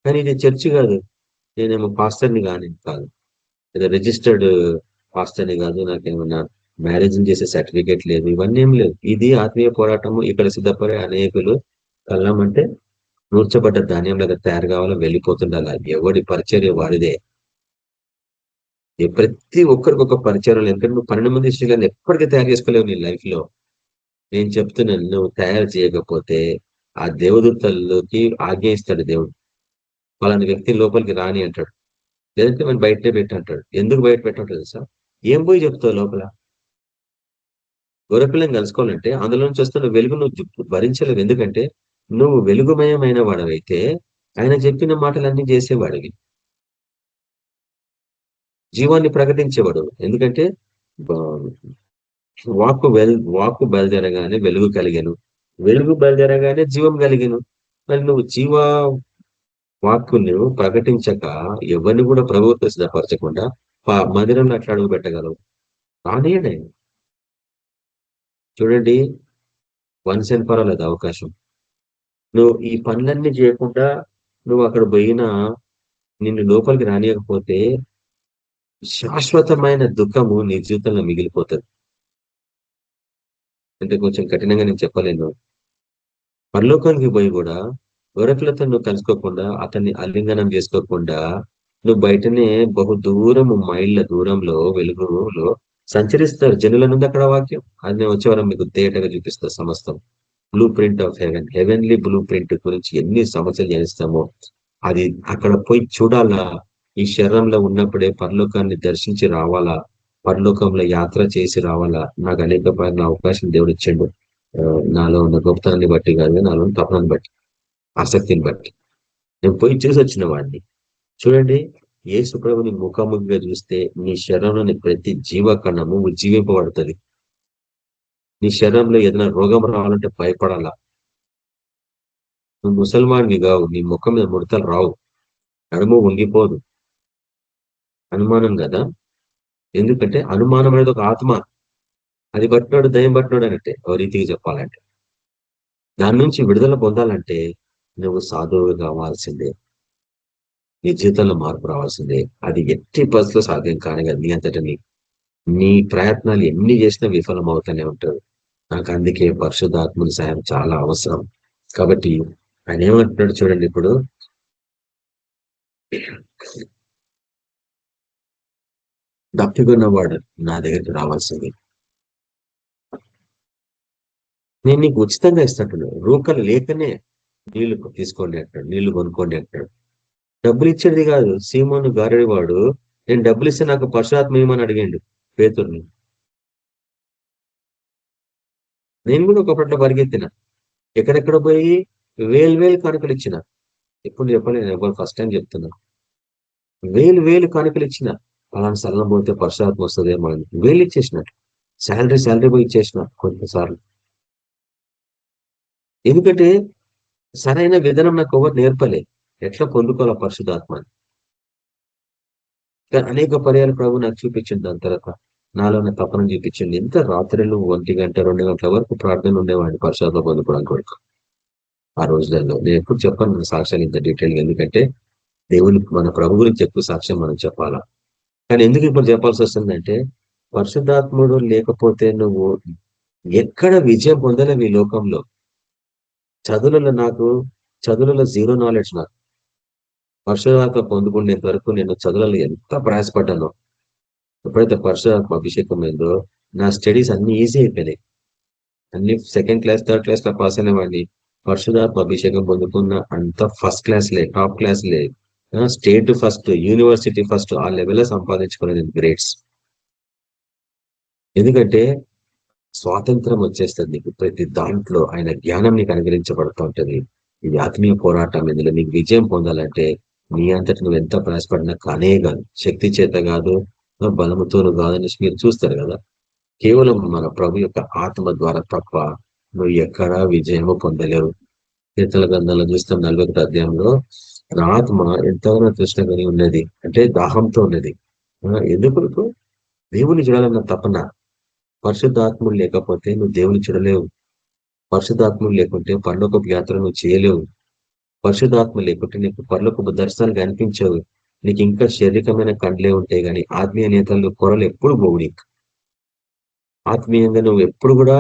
S2: కానీ ఇది చర్చ్ కాదు. నేనేమో పాస్టర్ని కాదు, లేదా రిజిస్టర్డ్ పాస్టర్ని కాదు, నాకేమన్నా మ్యారేజ్ చేసే సర్టిఫికేట్ లేదు, ఇవన్నీ ఏం లేదు. ఇది ఆత్మీయ పోరాటము. ఇక్కడ సిద్ధపడే అనేకులు కళ్ళం అంటే నూర్చబడ్డ ధాన్యంలాగా తయారు కావాలో వెళ్ళిపోతుండాల. ఎవడి పరిచర్య వాడిదే. ప్రతి ఒక్కరికి ఒక పరిచయం. ఎందుకంటే నువ్వు 12 మంది శిష్యులను ఎప్పటికీ తయారు చేసుకోలేవు నీ లైఫ్ లో. నేను చెప్తున్నాను, నువ్వు తయారు చేయకపోతే ఆ దేవదూతల్లోకి ఆజ్ఞ ఇస్తాడు దేవుడు. వాళ్ళని వ్యక్తి లోపలికి రాని అంటాడు, లేదంటే మనం బయటనే పెట్టి అంటాడు. ఎందుకు బయట పెట్టాడు తెలుసా? ఏం పోయి చెప్తావు లోపల? గొర్రెపిల్లని కలుసుకోవాలంటే అందులో నుంచి వస్తున్న వెలుగు నువ్వు భరించలేవు. ఎందుకంటే నువ్వు వెలుగుమయమైన వాడవైతే ఆయన చెప్పిన మాటలన్నీ చేసేవాడివి, జీవాన్ని ప్రకటించేవాడు. ఎందుకంటే వాక్కు బయలుదేరగానే వెలుగు కలిగాను, వెలుగు బయలుదేరగానే జీవం కలిగాను. మరి నువ్వు వాక్కును ప్రకటించక ఎవరిని కూడా ప్రభుత్వ సిద్ధపరచకుండా మందిరంలో అట్లా అడుగు పెట్టగలవు? రానియడే. చూడండి, వన్స్ అండ్ ఫర్ ఆల్ అది అవకాశం. నువ్వు ఈ పనులన్నీ చేయకుండా నువ్వు అక్కడ పోయినా నిన్ను లోపలికి రానియకపోతే శాశ్వతమైన దుఃఖము నీ జీవితంలో మిగిలిపోతుంది. అంటే కొంచెం కఠినంగా నేను చెప్పలేను. పరలోకానికి పోయి కూడా గొర్రెపిల్లతో నువ్వు కలుసుకోకుండా, అతన్ని అలింగనం చేసుకోకుండా నువ్వు బయటనే బహు దూరము మైళ్ళ దూరంలో వెలుగులో సంచరిస్తారు జనుల నుండి అక్కడ వాక్యం. అది నేను వచ్చేవారం మీకు తేటగా చూపిస్తా. సమస్తం blue print of haven, heavenly blue print గురించి ఎన్ని సమస్యలు చేస్తామో అది అక్కడ పోయి చూడాలా. ఈ శరీరంలో ఉన్నప్పుడే పరలోకాన్ని దర్శించి రావాలా, పరలోకంలో యాత్ర చేసి రావాలా. నాకు అనేక అవకాశం దేవుడు ఇచ్చిండు. నాలో ఉన్న గొప్పతనాన్ని బట్టి కాదు, నాలో ఉన్న తపనాన్ని బట్టి, ఆసక్తిని బట్టి నేను పోయి చూసి వచ్చిన వాడిని. చూడండి, యేసు ప్రభుని ముఖాముఖిగా చూస్తే నీ శరీరంలోని ప్రతి జీవకణము ఉజ్జీవింపబడుతుంది. నీ శరీరంలో ఏదైనా రోగం రావాలంటే భయపడాలా. నువ్వు ముసల్మాన్ని కావు, నీ ముఖం మీద ముడతలు రావు, నడుము వంగిపోదు. అనుమానం కదా, ఎందుకంటే అనుమానం అనేది ఒక ఆత్మ. అది పట్టినాడు దయ్యం పట్టినాడు అనంటే ఓ రీతికి చెప్పాలంటే, దాని నుంచి విడుదల పొందాలంటే నువ్వు సాధువు కావాల్సిందే, నీ జీవితంలో మార్పు రావాల్సిందే. అది ఎట్టి పరిస్థితుల్లో సాధ్యం కాని కదా. నీ అంతటా నీ ప్రయత్నాలు ఎన్ని చేసినా విఫలం అవుతూనే ఉంటారు. నాకు అందుకే పరిశుద్ధాత్మని సాయం చాలా అవసరం. కాబట్టి ఆయన ఏమంటున్నాడు చూడండి, ఇప్పుడు దప్పికొన్నవాడు నా దగ్గరికి రావాల్సింది, నేను నీకు ఉచితంగా ఇస్తాను. రూకలు లేకనే నీళ్లు తీసుకోండి అంటాడు, నీళ్లు కొనుక్కోండి అంటాడు. డబ్బులు ఇచ్చేది కాదు. సీమోను గారడి వాడు నేను డబ్బులు ఇస్తే నాకు పరిశుద్ధాత్మ ఏమని అడిగాడు పేతుర్ని. నేను కూడా ఒకప్పట్లో పరిగెత్తిన, ఎక్కడెక్కడ పోయి వేలు కానుకలు ఇచ్చిన. ఎప్పుడు చెప్పలేదు, ఎవరు ఫస్ట్ టైం చెప్తున్నా. వేలు కానుకలు ఇచ్చిన, అలాంటి స్థలం పోతే పరిశుద్ధాత్మ వస్తుందేమో అని వేలు ఇచ్చేసినట్టు. శాలరీ పోయి ఇచ్చేసిన కొన్నిసార్లు. ఎందుకంటే సరైన విధానం నాకు ఎవరు నేర్పలే, ఎట్లా పొందుకోవాల పరిశుద్ధాత్మని. అనేక పర్యాలు ప్రభు నాకు చూపించింది. దాని తర్వాత నాలో తపన చూపించింది. ఎంత రాత్రులు 1 గంట 2 గంటల వరకు ప్రార్థన ఉండేవాడిని పరిశుద్ధాత్మ పొందుకోవడానికి వరకు. ఆ రోజులలో నేను ఎప్పుడు చెప్పాను మన సాక్ష్యాలు ఇంత డీటెయిల్గా, ఎందుకంటే దేవుని మన ప్రభు గురించి ఎక్కువ సాక్ష్యం మనం చెప్పాలా. కానీ ఎందుకు ఇప్పుడు చెప్పాల్సి వస్తుందంటే, పరిశుద్ధాత్ముడు లేకపోతే నువ్వు ఎక్కడ విజయం పొందలేవు ఈ లోకంలో. చదువులలో 0 నాలెడ్జ్. నాకు పరిశుద్ధాత్మ పొందుకునేంత వరకు నేను చదువులలో ఎంత ప్రయాసపడ్డానో, ఎప్పుడైతే పరిశుద్ధాత్మ అభిషేకం అయిందో నా స్టడీస్ అన్ని ఈజీ అయిపోయినాయి. అన్ని 2nd క్లాస్ 3rd క్లాస్ లో పాస్ అయిన వాడిని. పరిశుద్ధాత్మ అభిషేకం పొందుకున్న అంత ఫస్ట్ క్లాస్లే, టాప్ క్లాస్లే, స్టేట్ ఫస్ట్, యూనివర్సిటీ ఫస్ట్, ఆ లెవెల్లో సంపాదించుకునే గ్రేడ్స్. ఎందుకంటే స్వాతంత్రం వచ్చేస్తుంది నీకు. ప్రతి దాంట్లో ఆయన జ్ఞానం నీకు అనుగ్రహించబడుతూ ఉంటుంది. ఇది ఆత్మీయ పోరాటం. ఇందులో నీకు విజయం పొందాలంటే నీ అంతటి నువ్వు ఎంత ప్రయాసపడినా కానే కాదు, శక్తి చేత కాదు, బలముతోను కాదని మీరు చూస్తారు కదా. కేవలం మన ప్రభు యొక్క ఆత్మ ద్వారా తప్ప నువ్వు ఎక్కడా విజయము పొందలేవు. కీర్తన గ్రంథంలో చూస్తాం 41వ అధ్యాయంలో, నా ఆత్మ ఎంతగానో తృష్ణ కలిగి ఉన్నది, అంటే దాహంతో ఉన్నది. ఎందుకు? దేవుని చూడాలన్న తపన. పరిశుద్ధాత్ముడు లేకపోతే నువ్వు దేవుని చూడలేవు. పరిశుద్ధాత్ముడు లేకుంటే పరలోకపు యాత్ర నువ్వు చేయలేవు. పరిశుద్ధాత్మ లేకుంటే నీకు పరలోకపు దర్శనాలు కనిపించవు. నీకు ఇంకా శారీరకమైన కండ్లే ఉంటాయి కానీ ఆత్మీయ నేతలు కొరలు ఎప్పుడు పోవు నీకు. ఆత్మీయంగా నువ్వు ఎప్పుడు కూడా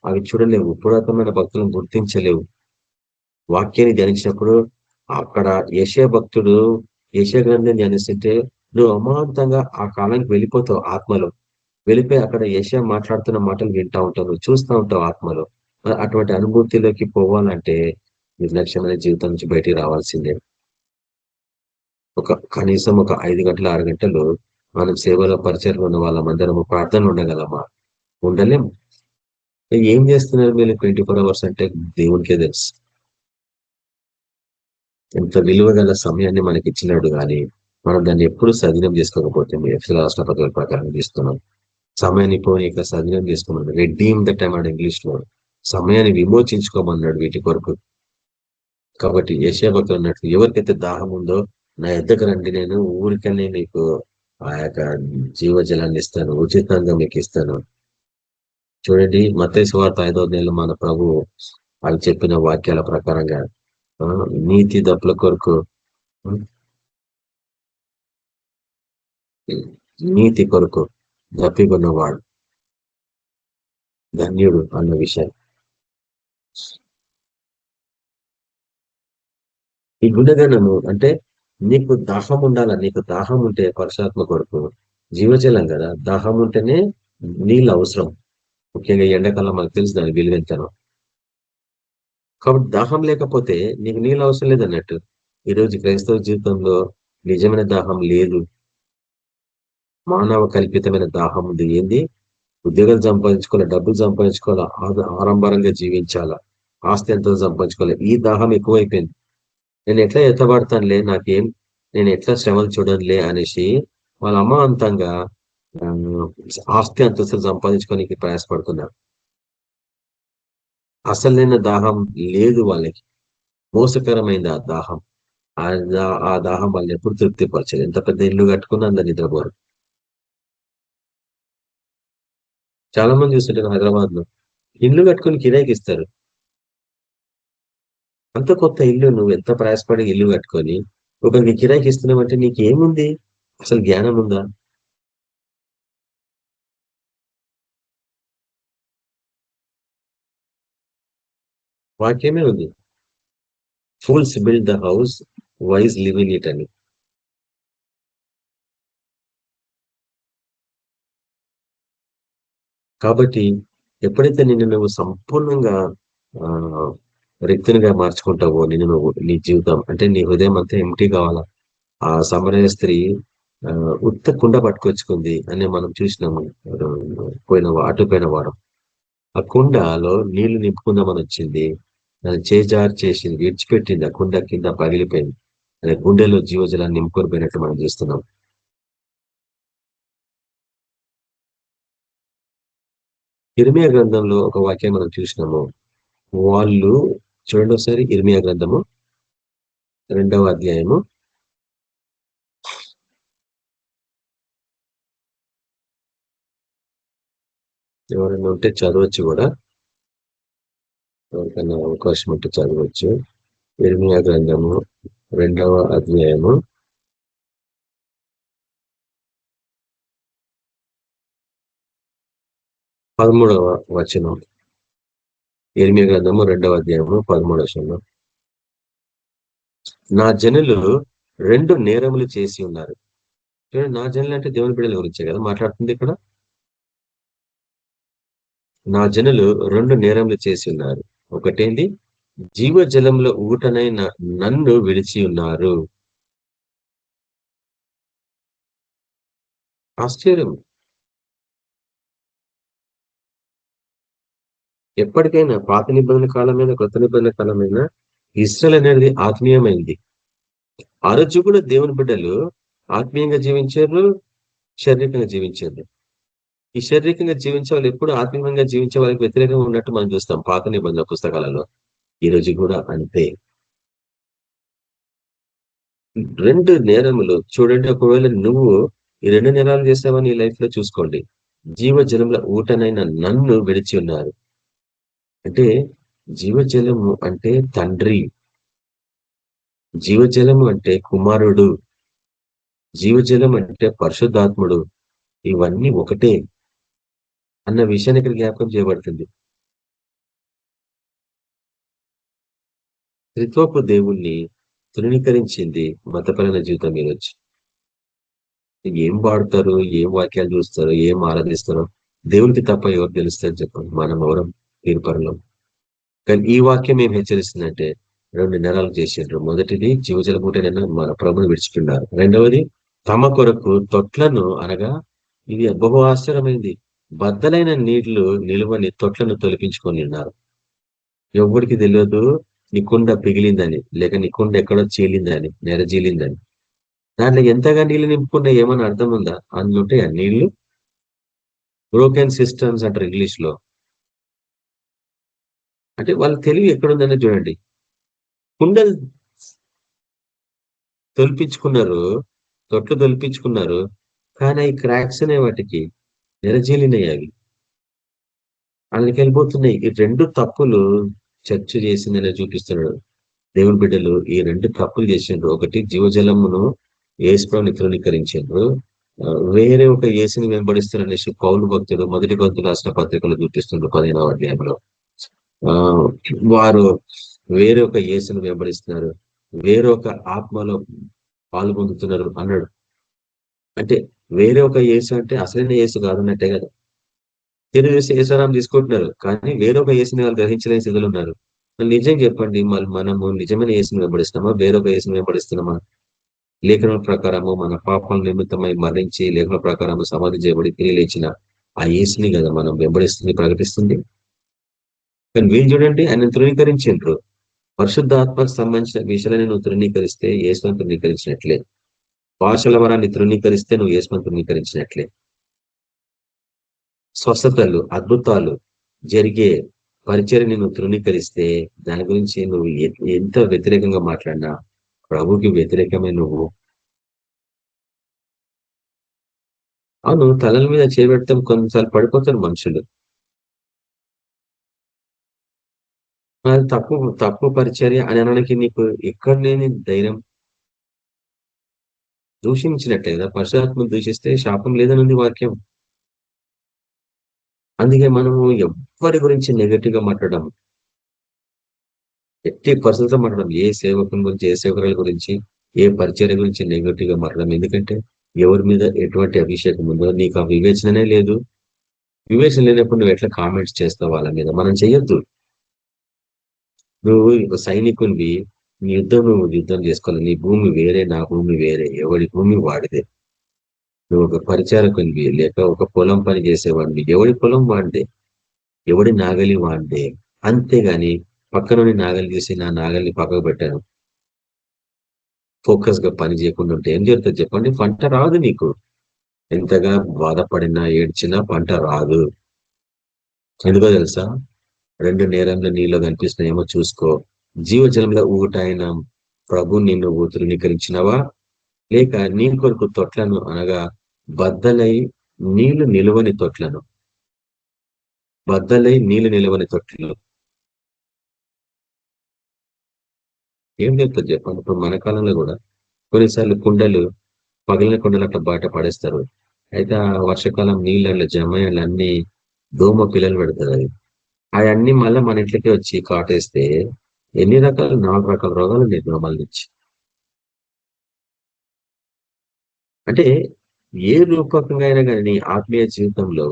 S2: అవి చూడలేవు, పురాతనమైన భక్తులను గుర్తించలేవు. వాక్యాన్ని ధ్యానించినప్పుడు అక్కడ యెషయా భక్తుడు యెషయా గ్రంథం ధ్యానిస్తుంటే నువ్వు అమాంతంగా ఆ కాలానికి వెళ్ళిపోతావు. ఆత్మలో వెళ్ళిపోయి అక్కడ యెషయా మాట్లాడుతున్న మాటలు వింటా ఉంటావు, నువ్వు చూస్తూ ఉంటావు ఆత్మలో. అటువంటి అనుభూతిలోకి పోవాలంటే నిర్లక్ష్యమైన జీవితం నుంచి బయటికి రావాల్సిందే. కనీసం ఒక 5 గంటలు 6 గంటలు మనం సేవలో పరిచయంలో ఉన్న వాళ్ళమందరము ప్రార్థనలు ఉండగలమా? ఉండలేం. ఏం చేస్తున్నారు మీరు 24 అవర్స్ అంటే దేవునికే తెలుసు. ఎంత విలువ గల సమయాన్ని మనకి ఇచ్చినాడు కానీ మనం దాన్ని ఎప్పుడు సద్వినియోగం చేసుకోకపోతే ఎఫ్ఎస్ఎల్ రాష్ట్ర పత్రికల ప్రకారం తీస్తున్నాం. సమయాన్ని పోనీ ఇక్కడ సద్వినియోగం చేసుకోమన్నాడు. రెడీమ్ ద టైమ్ అన్నాడు ఇంగ్లీష్ లో. సమయాన్ని విమోచించుకోమన్నాడు వీటి కొరకు. కాబట్టి యెషయా భక్తులు అన్నట్టు ఎవరికైతే దాహం ఉందో నా ఎద్దకు రండి, నేను ఊరికనే మీకు ఆ యొక్క జీవజలాన్ని ఇస్తాను, ఉచితంగా మీకు ఇస్తాను. చూడండి మత్తయి సువార్త 5వ అధ్యాయంలో మన ప్రభు అవి చెప్పిన వాక్యాల ప్రకారంగా నీతి దప్పుల కొరకు, నీతి కొరకు దప్పికొన్నవాడు ధన్యుడు అన్న విషయం. ఈ గుణగణము అంటే నీకు దాహం ఉండాల. నీకు దాహం ఉంటే పరమాత్మ కొరకు జీవజలం కదా, దాహం ఉంటేనే నీళ్ళు అవసరం. ముఖ్యంగా ఎండాకాలం మనకు తెలుసు దాని విలువెంతనో. కాబట్టి దాహం లేకపోతే నీకు నీళ్ళు అవసరం లేదన్నట్టు. ఈరోజు క్రైస్తవ జీవితంలో నిజమైన దాహం లేదు, మానవ కల్పితమైన దాహం ఉంది. ఏంది? ఉద్యోగాలు సంపాదించుకోవాలా, డబ్బులు సంపాదించుకోవాలా, ఆడంబరంగా జీవించాలా, ఆస్తి ఎంతో సంపాదించుకోవాలి. ఈ దాహం ఎక్కువైపోయింది. నేను ఎట్లా ఎత్తబడతానులే, నేను ఎట్లా శ్రమలు చూడనులే అనేసి వాళ్ళ అమాంతంగా ఆస్తి అంతస్తులు సంపాదించుకోనికి ప్రయాసపడుతున్నారు. అసలైన దాహం లేదు వాళ్ళకి, మోసకరమైంది ఆ దాహం. ఆ దాహం వాళ్ళని ఎప్పుడు తృప్తిపరచదు. ఎంత పెద్ద ఇల్లు కట్టుకున్నా అందరు నిద్రపోరు. చాలా మంది చూస్తుంటారు హైదరాబాద్ లో ఇల్లు కట్టుకుని కిరాయికి ఇస్తారు. అంత కొత్త ఇల్లు నువ్వు ఎంత ప్రయాసపడి ఇల్లు కట్టుకొని ఒకరికి కిరాయికి ఇస్తున్నావంటే నీకు ఏముంది? అసలు జ్ఞానం ఉందా? వాక్యమే ఉంది, fools build the house, wise live in it అని. కాబట్టి ఎప్పుడైతే నువ్వు సంపూర్ణంగా రిక్తునిగా మార్చుకుంటావో, నీ జీవితం అంటే నీ హృదయం అంతా ఎంటీ కావాలా. ఆ సమరయ స్త్రీ ఉత్త కుండ పట్టుకొచ్చుకుంది అని మనం చూసినాము అటుపోయిన వారం. ఆ కుండలో నీళ్లు నింపుకుందామని వచ్చింది, దాన్ని చేజారు చేసింది, విడిచిపెట్టింది. ఆ కుండ కింద పగిలిపోయింది. అదే గుండెలో జీవజలాన్ని నింపుకొని పోయినట్టు మనం చూస్తున్నాం. ఇర్మియా గ్రంథంలో ఒక వాక్యం మనం చూసినాము. వాళ్ళు చూడండి ఒకసారి, ఇర్మియా గ్రంథము 2వ అధ్యాయము 'ఎవరైనా ఉంటే చదవచ్చు కూడా, ఎవరికైనా అవకాశం ఉంటే చదవచ్చు. ఇర్మియా గ్రంథము 2వ అధ్యాయము 13వ వచనం. ఇర్మియా గ్రంథము 2వ అధ్యాయము 13వ వచనం. నా జనులు 2 నేరములు చేసి ఉన్నారు. చూడండి, నా జనులు అంటే దేవుని బిడ్డల గురించే కదా మాట్లాడుతుంది ఇక్కడ. నా జనులు 2 నేరములు చేసి ఉన్నారు. ఒకటేంది? జీవజలంలో ఊటనైన నన్ను విడిచి ఉన్నారు. ఆశ్చర్యం. ఎప్పటికైనా పాత నిబంధన కాలమైన కొత్త నిబంధన కాలమైన ఇశ్రాయేల్ అనేది ఆత్మీయమైంది. ఆ రోజు కూడా దేవుని బిడ్డలు ఆత్మీయంగా జీవించారు, శారీరకంగా జీవించారు. ఈ శారీరకంగా జీవించే వాళ్ళు ఎప్పుడు ఆత్మీయంగా జీవించే వాళ్ళకి వ్యతిరేకంగా ఉన్నట్టు మనం చూస్తాం పాత నిబంధన పుస్తకాలలో. ఈ రోజు కూడా అంతే. 2 నేరములు చూడండి. ఒకవేళ నువ్వు ఈ 2 నేరాలు చేసావని ఈ లైఫ్ లో చూసుకోండి. జీవజలంలో ఊటనైన నన్ను విడిచి ఉన్నారు. అంటే జీవజలము అంటే తండ్రి, జీవజలము అంటే కుమారుడు, జీవజలం అంటే పరిశుద్ధాత్ముడు. ఇవన్నీ ఒకటే. అన్న విషయాన్ని ఇక్కడ జ్ఞాపకం చేయబడుతుంది. త్రిత్వపు దేవుణ్ణి తృణీకరించింది మతపరమైన జీవితం మీద వచ్చి. ఏం వాడతారు, ఏం వాక్యాలు చూస్తారు, ఏం ఆరాధిస్తారో దేవునికి తప్ప ఎవరు తెలుస్తారని చెప్పండి. మనం ఎవరం తీర్పరలో. కానీ ఈ వాక్యం ఏం హెచ్చరిస్తుందంటే 2 నెలలు చేసిండ్రు. మొదటిది జీవజల మూటనైనా మన ప్రభుని విడిచిపెట్టారు. రెండవది తమ కొరకు తొట్లను, అనగా ఇది బహు ఆశ్చర్యమైంది, బద్దలైన నీళ్లు నిలువని తొట్లను తొలపించుకొని ఉన్నారు. ఎవరికి తెలియదు నీ కుండ పిగిలిందని, లేక నీ కుండ ఎక్కడో చీలిందని, నెరజీలిందని. దాంట్లో ఎంతగా నీళ్లు నింపుకున్నా ఏమని అర్థం ఉందా? అందులో ఉంటాయి ఆ నీళ్లు. బ్రోకెన్ సిస్టమ్స్ అంటారు ఇంగ్లీష్ లో. అంటే వాళ్ళ తెలివి ఎక్కడుందని చూడండి. కుండలు తొలిపించుకున్నారు, తొట్లు తొలిపించుకున్నారు, కానీ ఈ క్రాక్స్ అనే వాటికి నెరజీలినాయి. అవి అందులోకి వెళ్ళిపోతున్నాయి. ఈ 2 తప్పులు చర్చ చేసిందని చూపిస్తున్నాడు. దేవుని బిడ్డలు ఈ 2 తప్పులు చేసిండ్రు. ఒకటి జీవజలమును యేసుప్రభుని తృణీకరించిండ్రు. వేరే ఒక యేసుని వెంబడిస్తారనేసి పౌలు భక్తుడు 1 కొరింథీయులకు రాసిన పత్రికలో చూపిస్తుండ్రు 15వ అధ్యాయంలో. వారు వేరే ఒక యేసును వెంబడిస్తున్నారు, వేరొక ఆత్మలో పాల్గొందుతున్నారు అన్నాడు. అంటే వేరే ఒక యేసు అంటే అసలైన యేసు కాదన్నట్టే కదా. తెలియజేసి యేసునామం తీసుకుంటున్నారు, కానీ వేరొక యేసుని వాళ్ళు గ్రహించలేని స్థితిలో ఉన్నారు. నిజం చెప్పండి, మనము నిజమైన యేసుని వెంబడిస్తున్నామా, వేరొక యేసుని వెంబడిస్తున్నామా? లేఖనం ప్రకారము మన పాపం నిమిత్తమై మరణించి లేఖన ప్రకారము సమాధి చేయబడి తిరిగి లేచిన ఆ యేసుని కదా మనం వెంబడిస్తుంది, ప్రకటిస్తుంది. కానీ వీళ్ళు చూడండి, ఆయన తృణీకరించిండ్రు. పరిశుద్ధాత్మకు సంబంధించిన విషయాలని నువ్వు తృణీకరిస్తే యేసుని తృణీకరించినట్లే. భాషల వరాన్ని తృణీకరిస్తే నువ్వు యేసుని తృణీకరించినట్లే. స్వస్థతలు, అద్భుతాలు జరిగే పరిచర్ని నువ్వు తృణీకరిస్తే దాని గురించి నువ్వు ఎంత వ్యతిరేకంగా మాట్లాడినా ప్రభుకి వ్యతిరేకమే నువ్వు. అవును, తలల మీద చేపెడతాం, కొన్నిసార్లు పడిపోతారు మనుషులు. అది తప్పు పరిచర్య అని అనడానికి నీకు ఎక్కడ లేని ధైర్యం. దూషించినట్టే కదా, పరిశుద్ధాత్మను దూషిస్తే శాపం లేదని ఉంది వాక్యం. అందుకే మనము ఎవ్వరి గురించి నెగటివ్ గా మాట్లాడడం, ఎట్టి పరిస్థితుల్లో మాట్లాడడం. ఏ సేవకుని గురించి, ఏ సేవకుల గురించి, ఏ పరిచర్య గురించి నెగటివ్ గా మాట్లాడడం. ఎందుకంటే ఎవరి మీద ఎటువంటి అభిషేకం ఉందో నీకు ఆ వివేచననే లేదు. వివేచన లేనప్పుడు నువ్వు ఎట్లా కామెంట్స్ చేస్తావు వాళ్ళ మీద? మనం చెయ్యొద్దు. నువ్వు సైనికునివి, నీ నువ్వు యుద్ధం చేసుకోవాలి. నీ భూమి వేరే, నా భూమి వేరే, ఎవడి భూమి వాడిదే. నువ్వు ఒక పరిచారకునివి, లేక ఒక పొలం పని చేసేవాడివి, ఎవడి పొలం వాడిదే, ఎవడి నాగలి వాడిదే. అంతేగాని పక్కన నాగలి తీసి నా నాగలిని పక్కకు పెట్టాను ఫోకస్ గా పని చేయకుండా ఉంటే ఏం జరుగుతుంది చెప్పండి? పంట రాదు నీకు. ఎంతగా బాధపడినా ఏడ్చినా పంట రాదు. ఎందుకో తెలుసా? 2 నేరంలో నీళ్ళు కనిపిస్తున్నాయేమో చూసుకో. జీవజలంలో ఊటాయిన ప్రభు నిన్ను తృణీకరించినవా, లేక నీ కొరకు తొట్లను, అనగా బద్దలై నీళ్లు నిలువని తొట్లను, తొట్లు ఏం చెప్తారు చెప్పండి? ఇప్పుడు మన కాలంలో కూడా కొన్నిసార్లు కుండలు, పగిలిన కుండలు అట్లా బయట పడేస్తారు. అయితే ఆ వర్షాకాలం నీళ్ళల్లో జమయాలు అన్ని దోమ పిల్లలు పెడతారు. అవన్నీ మళ్ళీ మన ఇంట్లోకి వచ్చి కాటేస్తే ఎన్ని రకాల 4 రకాల రోగాలు ఉన్నాయి దోమల నుంచి. అంటే ఏ రూపకంగా అయినా కానీ ఆత్మీయ జీవితంలో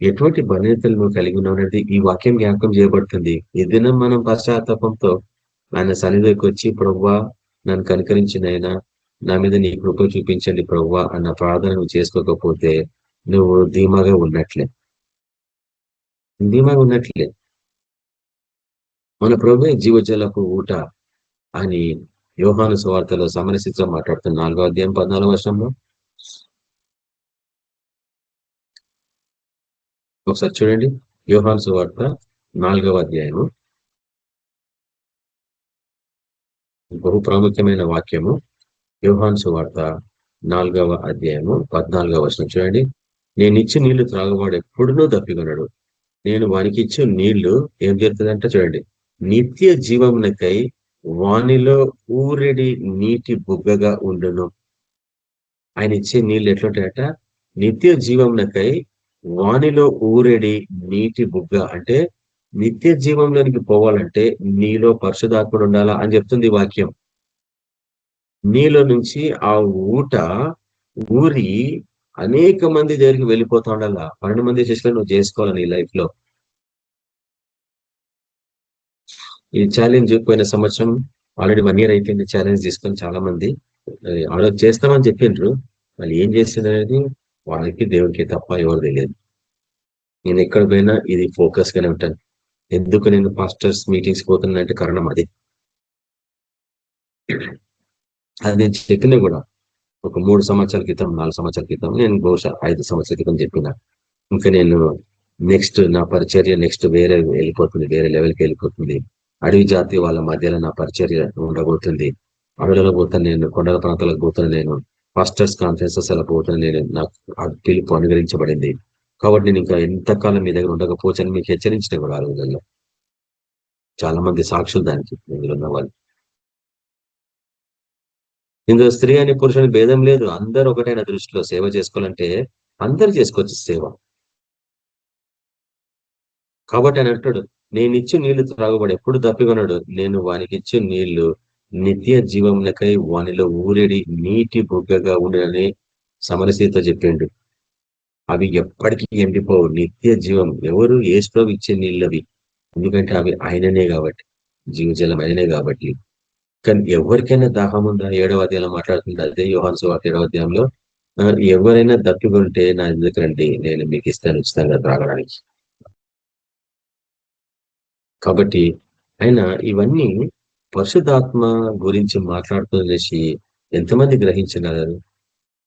S2: ఎటువంటి బలహీనతలు నువ్వు కలిగి ఉన్నావు అనేది ఈ వాక్యం జ్ఞాపకం చేయబడుతుంది. ఈ దినం మనం పశ్చాత్తాపంతో ఆయన సన్నిధికి వచ్చి, ప్రభువా నన్ను కనికరించిన ఆయన, నా మీద నీ కృప చూపించండి ప్రభువా అన్న ప్రార్థన నువ్వు చేసుకోకపోతే నువ్వు ధీమాగా ఉన్నట్లే. మన ప్రభువే జీవజలపు ఊట అని యోహాను సువార్తలో సమరశితో మాట్లాడుతున్న 4వ అధ్యాయం 14వ వచనంలో ఒకసారి చూడండి. యోహాను సువార్త 4వ అధ్యాయము, బహు ప్రాముఖ్యమైన వాక్యము. యోహాను సువార్త 4వ అధ్యాయము 14వ వచనం చూడండి. నేనిచ్చి నీళ్లు త్రాగువాడు ఎప్పుడునూ దప్పికొనడు. నేను వానికి ఇచ్చే నీళ్లు ఏం జరుగుతుందంటే చూడండి, నిత్య జీవమునకై వానిలో ఊరెడి నీటి బుగ్గగా ఉండును. ఆయన ఇచ్చే నీళ్ళు ఎట్లుంటాయట? నిత్య జీవమునకై వానిలో ఊరేడి నీటి బుగ్గ అంటే నిత్య జీవంలోనికి పోవాలంటే నీలో పరిశుద్ధాత్ముడు ఉండాలా అని చెప్తుంది వాక్యం. నీలో నుంచి ఆ ఊట ఊరి అనేక మంది దగ్గరికి వెళ్ళిపోతా ఉండాలా. 12 మంది శిష్యులు నువ్వు చేసుకోవాలి నీ లైఫ్ లో. ఈ ఛాలెంజ్ పోయిన సంవత్సరం ఆల్రెడీ 1 year అయిపోయింది ఛాలెంజ్ తీసుకొని చాలా మంది ఆలోచన చేస్తామని చెప్పిండ్రు. వాళ్ళు ఏం చేసింది అనేది వాళ్ళకి దేవునికి తప్ప ఎవరు తెలియదు. నేను ఎక్కడ పోయినా ఇది ఫోకస్ గానే ఉంటాను. ఎందుకు నేను పాస్టర్స్ మీటింగ్స్ పోతున్నా అంటే కారణం అది నేను చెప్పినా కూడా ఒక 3 సంవత్సరాల క్రితం 4 సంవత్సరాల క్రితం నేను బహుశా 5 సంవత్సరాల క్రితం చెప్పిన ఇంకా నేను నెక్స్ట్ నా పరిచర్య నెక్స్ట్ వేరే వెళ్ళిపోతుంది, వేరే లెవెల్కి వెళ్ళిపోతుంది. అడవి జాతి వాళ్ళ మధ్యలో నా పరిచర్య ఉండబోతుంది. అడవులలో పోతాను నేను, కొండల ప్రాంతాలకు పోతాను నేను, పాస్టర్స్ కాన్ఫరెన్సెస్ అలా పోతాను నేను. నాకు పిలుపు అనుగ్రహించబడింది కాబట్టి నేను ఇంకా ఎంతకాలం మీ దగ్గర ఉండకపోవచ్చు అని మీకు హెచ్చరించిన కూడా ఆ రోజుల్లో. చాలా మంది సాక్షులు దానికి ఇందులో ఉన్న వాళ్ళు. ఇందులో స్త్రీ అని పురుషుని భేదం లేదు, అందరూ ఒకటైన దృష్టిలో సేవ చేసుకోవాలంటే అందరు చేసుకోవచ్చు సేవ. కాబట్టి ఆయన అంటాడు, నేను ఇచ్చి నీళ్లు త్రాగుబడి ఎప్పుడు తప్పికొన్నాడు, నేను వానికి ఇచ్చే నీళ్లు నిత్య జీవములకై వానిలో ఊరేడి నీటి బుగ్గగా ఉండని సమరసీతో చెప్పిండు. అవి ఎప్పటికీ ఎండిపోవు, నిత్య జీవం. ఎవరు యేసుప్రభువు ఇచ్చే నీళ్ళు అవి, ఎందుకంటే అవి ఆయననే కాబట్టి, జీవజలం ఆయననే కాబట్టి. కానీ ఎవరికైనా దాహం ఉందా? 7వ అధ్యాయంలో మాట్లాడుతుంది అదే యోహాను సువార్త 7వ అధ్యాయంలో, ఎవరైనా దప్పికొంటే నా ఎందుకు రండి, నేను మీకు ఇస్తాను ఉచితంగా త్రాగడానికి. కాబట్టి ఆయన ఇవన్నీ పరిశుద్ధాత్మ గురించి మాట్లాడుతున్నసి ఎంతమంది గ్రహించగలరు?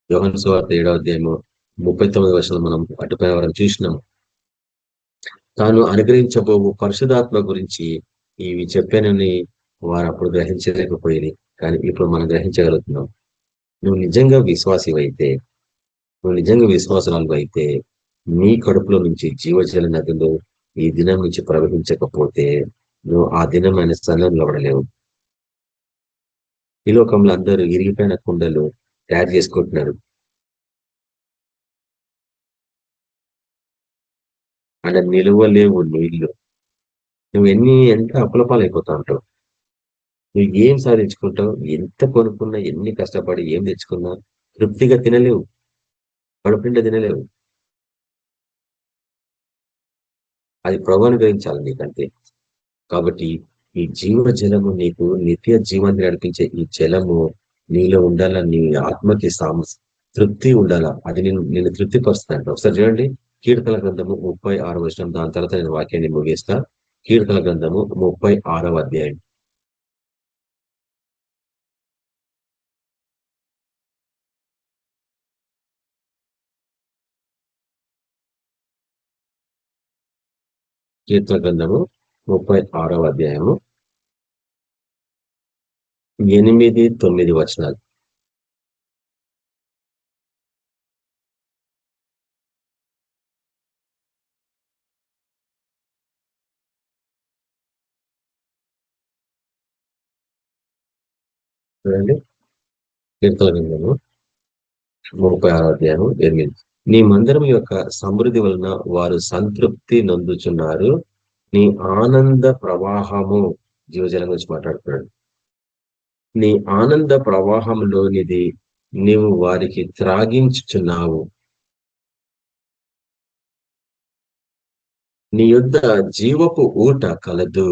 S2: యోహాను సువార్త 7వ అధ్యాయము 39వ వచనం మనం అటుపైన వరం చూసినాం. తాను అనుగ్రహించబోవు పరిశుద్ధాత్మ గురించి ఇవి చెప్పానని వారు అప్పుడు గ్రహించలేకపోయింది, కానీ ఇప్పుడు మనం గ్రహించగలుగుతున్నాం. నువ్వు నిజంగా విశ్వాసివైతే, నువ్వు నిజంగా విశ్వాసాలు అయితే నీ కడుపులో నుంచి జీవజల నదులు ఈ దినం నుంచి ప్రవహించకపోతే నువ్వు ఆ దినం ఆయన స్థలంలో నిలబడలేవు. ఈ లోకంలో అందరూ ఇరిగిపోయిన కుండలు తయారు చేసుకుంటున్నారు. అలా నిలువలేవు నీళ్లు. నువ్వు ఎంత అప్పులపాలైపోతా ఉంటావు. నువ్వు ఏం సాధించుకుంటావు, ఎంత కొనుక్కున్నా, ఎన్ని కష్టపడి ఏం తెచ్చుకున్నా తృప్తిగా తినలేవు, కడుపు నిండా తినలేవు. అది ప్రభువుని గ్రహించాలి నీకంతే. కాబట్టి ఈ జీవ జలము నీకు నిత్య జీవాన్ని నడిపించే ఈ జలము నీలో ఉండాలా, నీ ఆత్మకి తృప్తి ఉండాలా. అది నేను తృప్తిపరుస్తాను. ఒకసారి చూడండి కీర్తన గ్రంథము 36వ వచనం. దాని తర్వాత నేను వాక్యాన్ని ముగిస్తా. కీర్తన గ్రంథము 36వ అధ్యాయం. కీర్తన గ్రంథము 36వ అధ్యాయము 8-9 వచనాలు. చూడండి కీర్తన గ్రంథము 36వ అధ్యాయము 8. నీ మందిరం యొక్క సమృద్ధి వలన వారు సంతృప్తి నొందుచున్నారు, నీ ఆనంద ప్రవాహము. జీవజలం గురించి మాట్లాడుతున్నాడు. నీ ఆనంద ప్రవాహంలోనిది నీవు వారికి త్రాగించుచున్నావు. నీ యొద్ద జీవపు ఊట కలదు,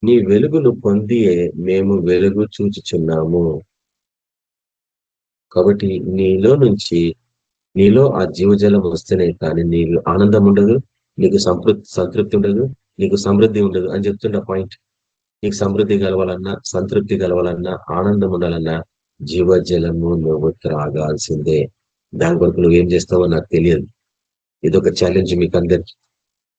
S2: నీ వెలుగును పొందియే మేము వెలుగు చూచుచున్నాము. కాబట్టి నీలో ఆ జీవజలం వస్తేనే కానీ నీకు ఆనందం ఉండదు, నీకు సంతృప్తి ఉండదు, నీకు సమృద్ధి ఉండదు అని చెప్తున్న పాయింట్. నీకు సమృద్ధి కలవాలన్నా, సంతృప్తి కలవాలన్నా, ఆనందం ఉండాలన్నా జీవజలము నువ్వు త్రాగాల్సిందే. దాని కొరకు నువ్వేం చేస్తావో నాకు తెలియదు. ఇదొక ఛాలెంజ్ మీకు అందరికి.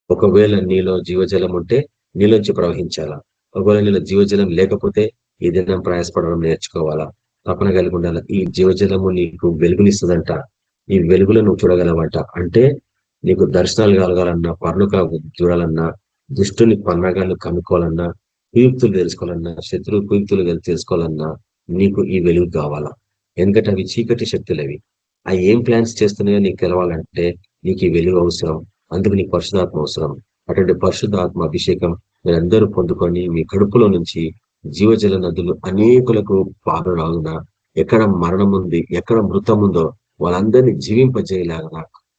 S2: ఒకవేళ నీలో జీవజలం ఉంటే నీలోంచి ప్రవహించాలా. ఒకవేళ నీలో జీవజలం లేకపోతే ఈ దినం ప్రయాసపడడం నేర్చుకోవాలా, తపన కలిగి ఉండాలా. ఈ జీవజలము నీకు వెలుగునిస్తుందంట. ఈ వెలుగులో నువ్వు చూడగలవంట. అంటే నీకు దర్శనాలు కలగాలన్నా, పర్ణుక చూడాలన్నా, దుష్టుని పన్నగాలు కనుక్కోవాలన్నా, కుయుక్తులు తెలుసుకోవాలన్నా, శత్రువు కుయుక్తులు తెలుసుకోవాలన్నా నీకు ఈ వెలుగు కావాలా. ఎందుకంటే అవి చీకటి శక్తులు. అవి ఏం ప్లాన్స్ చేస్తున్నాయో నీకు తెలవాలంటే నీకు ఈ వెలుగు అవసరం, అందుకు నీకు పరిశుధాత్మ అవసరం. అటువంటి పరిశుధాత్మ అభిషేకం మీరందరూ పొందుకొని మీ కడుపులో నుంచి జీవజల నదులు అనేకులకు పారులాగున, ఎక్కడ మరణం ఉంది, ఎక్కడ మృతం ఉందో వాళ్ళందరినీ జీవింపజేయలాగన,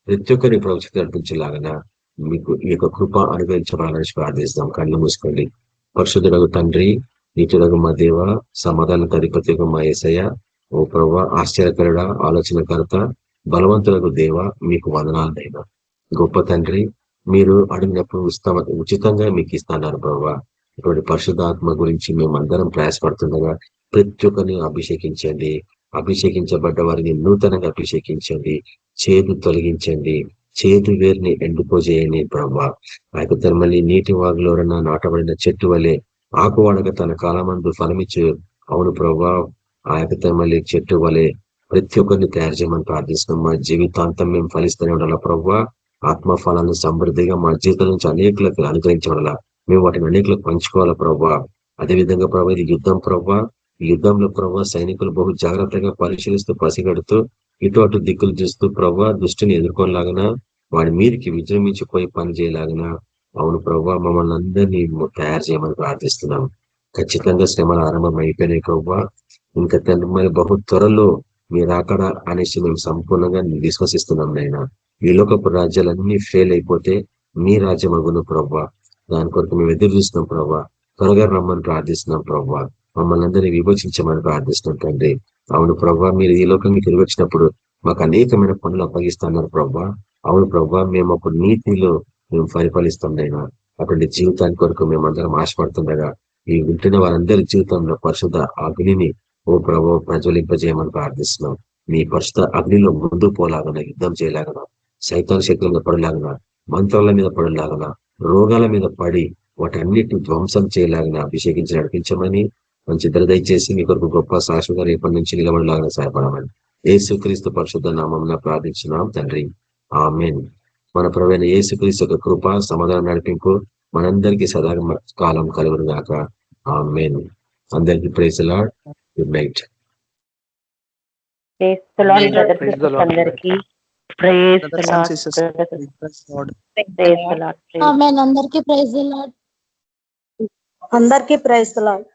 S2: ప్రతి ఒక్కరిని ప్రవచన నడిపించేలాగన మీకు ఈ యొక్క కృప అనుగ్రహించబడాలని ప్రార్థిస్తాం. కళ్ళు మూసుకోండి. పరిశుద్ధుడగు తండ్రి, నీతుడగు మా దేవ, సమాధాన అధిపతిగా మా యేసయ్య, ఓ ప్రభా, ఆశ్చర్యకరుడ, ఆలోచనకర్త, బలవంతులకు దేవ, మీకు వందనాలైనా. గొప్ప తండ్రి, మీరు అడిగినప్పుడు ఉచితంగా మీకు ఇస్తున్నారు ప్రభావ. ఇటువంటి పరిశుద్ధాత్మ గురించి మేమందరం ప్రయాసపడుతుండగా ప్రతి ఒక్కరిని అభిషేకించండి. అభిషేకించబడ్డ వారిని నూతనంగా అభిషేకించండి. చేదు తొలగించండి. చేదు వేరుని ఎండిపోజేయండి ప్రభా. ఆ యొక్క తరమల్లి నీటి వాగులోరన్నా నాటబడిన చెట్టు వలె ఆకువాడక తన కాలమందు ఫలమిచ్చు. అవును ప్రభా, ఆ యొక్క తరమల్లి చెట్టు వలె ప్రతి ఒక్కరిని తయారు చేయమని ప్రార్థిస్తున్నాం. మా జీవితాంతం మేము ఫలిస్తూనే ఉండాలా ప్రభా. ఆత్మఫలాలను సమృద్ధిగా మా జీవితం నుంచి అనేకులకు అనుగ్రహించబడాలా. మేము వాటిని అనేకులకు పంచుకోవాలా ప్రభా. అదేవిధంగా ప్రభా, ఇది యుద్ధం ప్రభా. ఈ యుద్ధంలో ప్రభా సైనికులు బహు జాగ్రత్తగా పరిశీలిస్తూ పసిగడుతూ ఇటు అటు దిక్కులు చూస్తూ ప్రభా దుష్టిని ఎదుర్కోలాగన, వాడి మీదకి విజృంభించిపోయి పని చేయలాగన. అవును ప్రభా, మమ్మల్ని అందరినీ తయారు చేయమని ప్రార్థిస్తున్నాం. ఖచ్చితంగా శ్రమల ఆరంభం అయిపోయినాయి ప్రభా. ఇంకా మరి బహు త్వరలో మీరు అక్కడ అనేసి మేము సంపూర్ణంగా విశ్వసిస్తున్నాం నైనా. ఈ లోకపు రాజ్యాలన్నీ ఫెయిల్ అయిపోతే మీ రాజ్యం అగును ప్రభా. దాని కొరకు మేము ఎదురు చూస్తున్నాం ప్రభా. త్వరగా రమ్మని ప్రార్థిస్తున్నాం ప్రభా. మమ్మల్ని అందరినీ విభజించమని ప్రార్థిస్తున్నాం తండ్రి. అవును ప్రభా, మీరు ఈ లోకానికి తిరిగి వచ్చినప్పుడు మాకు అనేకమైన పనులు అప్పగిస్తున్నారు ప్రభా. అవును ప్రభా, మేము ఒక నీతిలో మేము పరిపాలిస్తాం నైనా. అటువంటి జీవితానికి కొరకు మేమందరం ఆశపడుతుండగా ఈ వింటున్న వారందరి జీవితంలో పరిశుద్ధ అగ్నిని ఓ ప్రభా ప్రజ్వలింపజేయమని ప్రార్థిస్తున్నాం. మీ పరిశుద్ధ అగ్నిలో ముందు పోలాగన, యుద్ధం చేయలాగన, సైతాన్ శక్తుల మీద పడలాగన, మంత్రాల మీద పడలాగన, రోగాల మీద పడి వాటన్నిటిని ధ్వంసం చేయలాగన అభిషేకించి నడిపించమని మంచి ధర దయచేసి మీ కొరకు గొప్ప సాక్షిగా రేపటి నుంచి నిలబడలాగా సహాయపడమని యేసుక్రీస్తు పరిశుద్ధ నామమున ప్రార్థించున్నాం తండ్రి. ఆమేన్. మన ప్రభువైన యేసుక్రీస్తు యొక్క కృప, సమాధానం, నడిపింపు మనందరికీ సదా కాలం కలుగును గాక. ఆమేన్. అందరికీ praise the lord. Good night.
S5: అందరికీ ప్రైజ్ ది లార్డ్.
S3: ఆమేన్. అందరికీ ప్రైజ్ ది లార్డ్.
S6: అందరికీ ప్రైజ్ ది లార్డ్.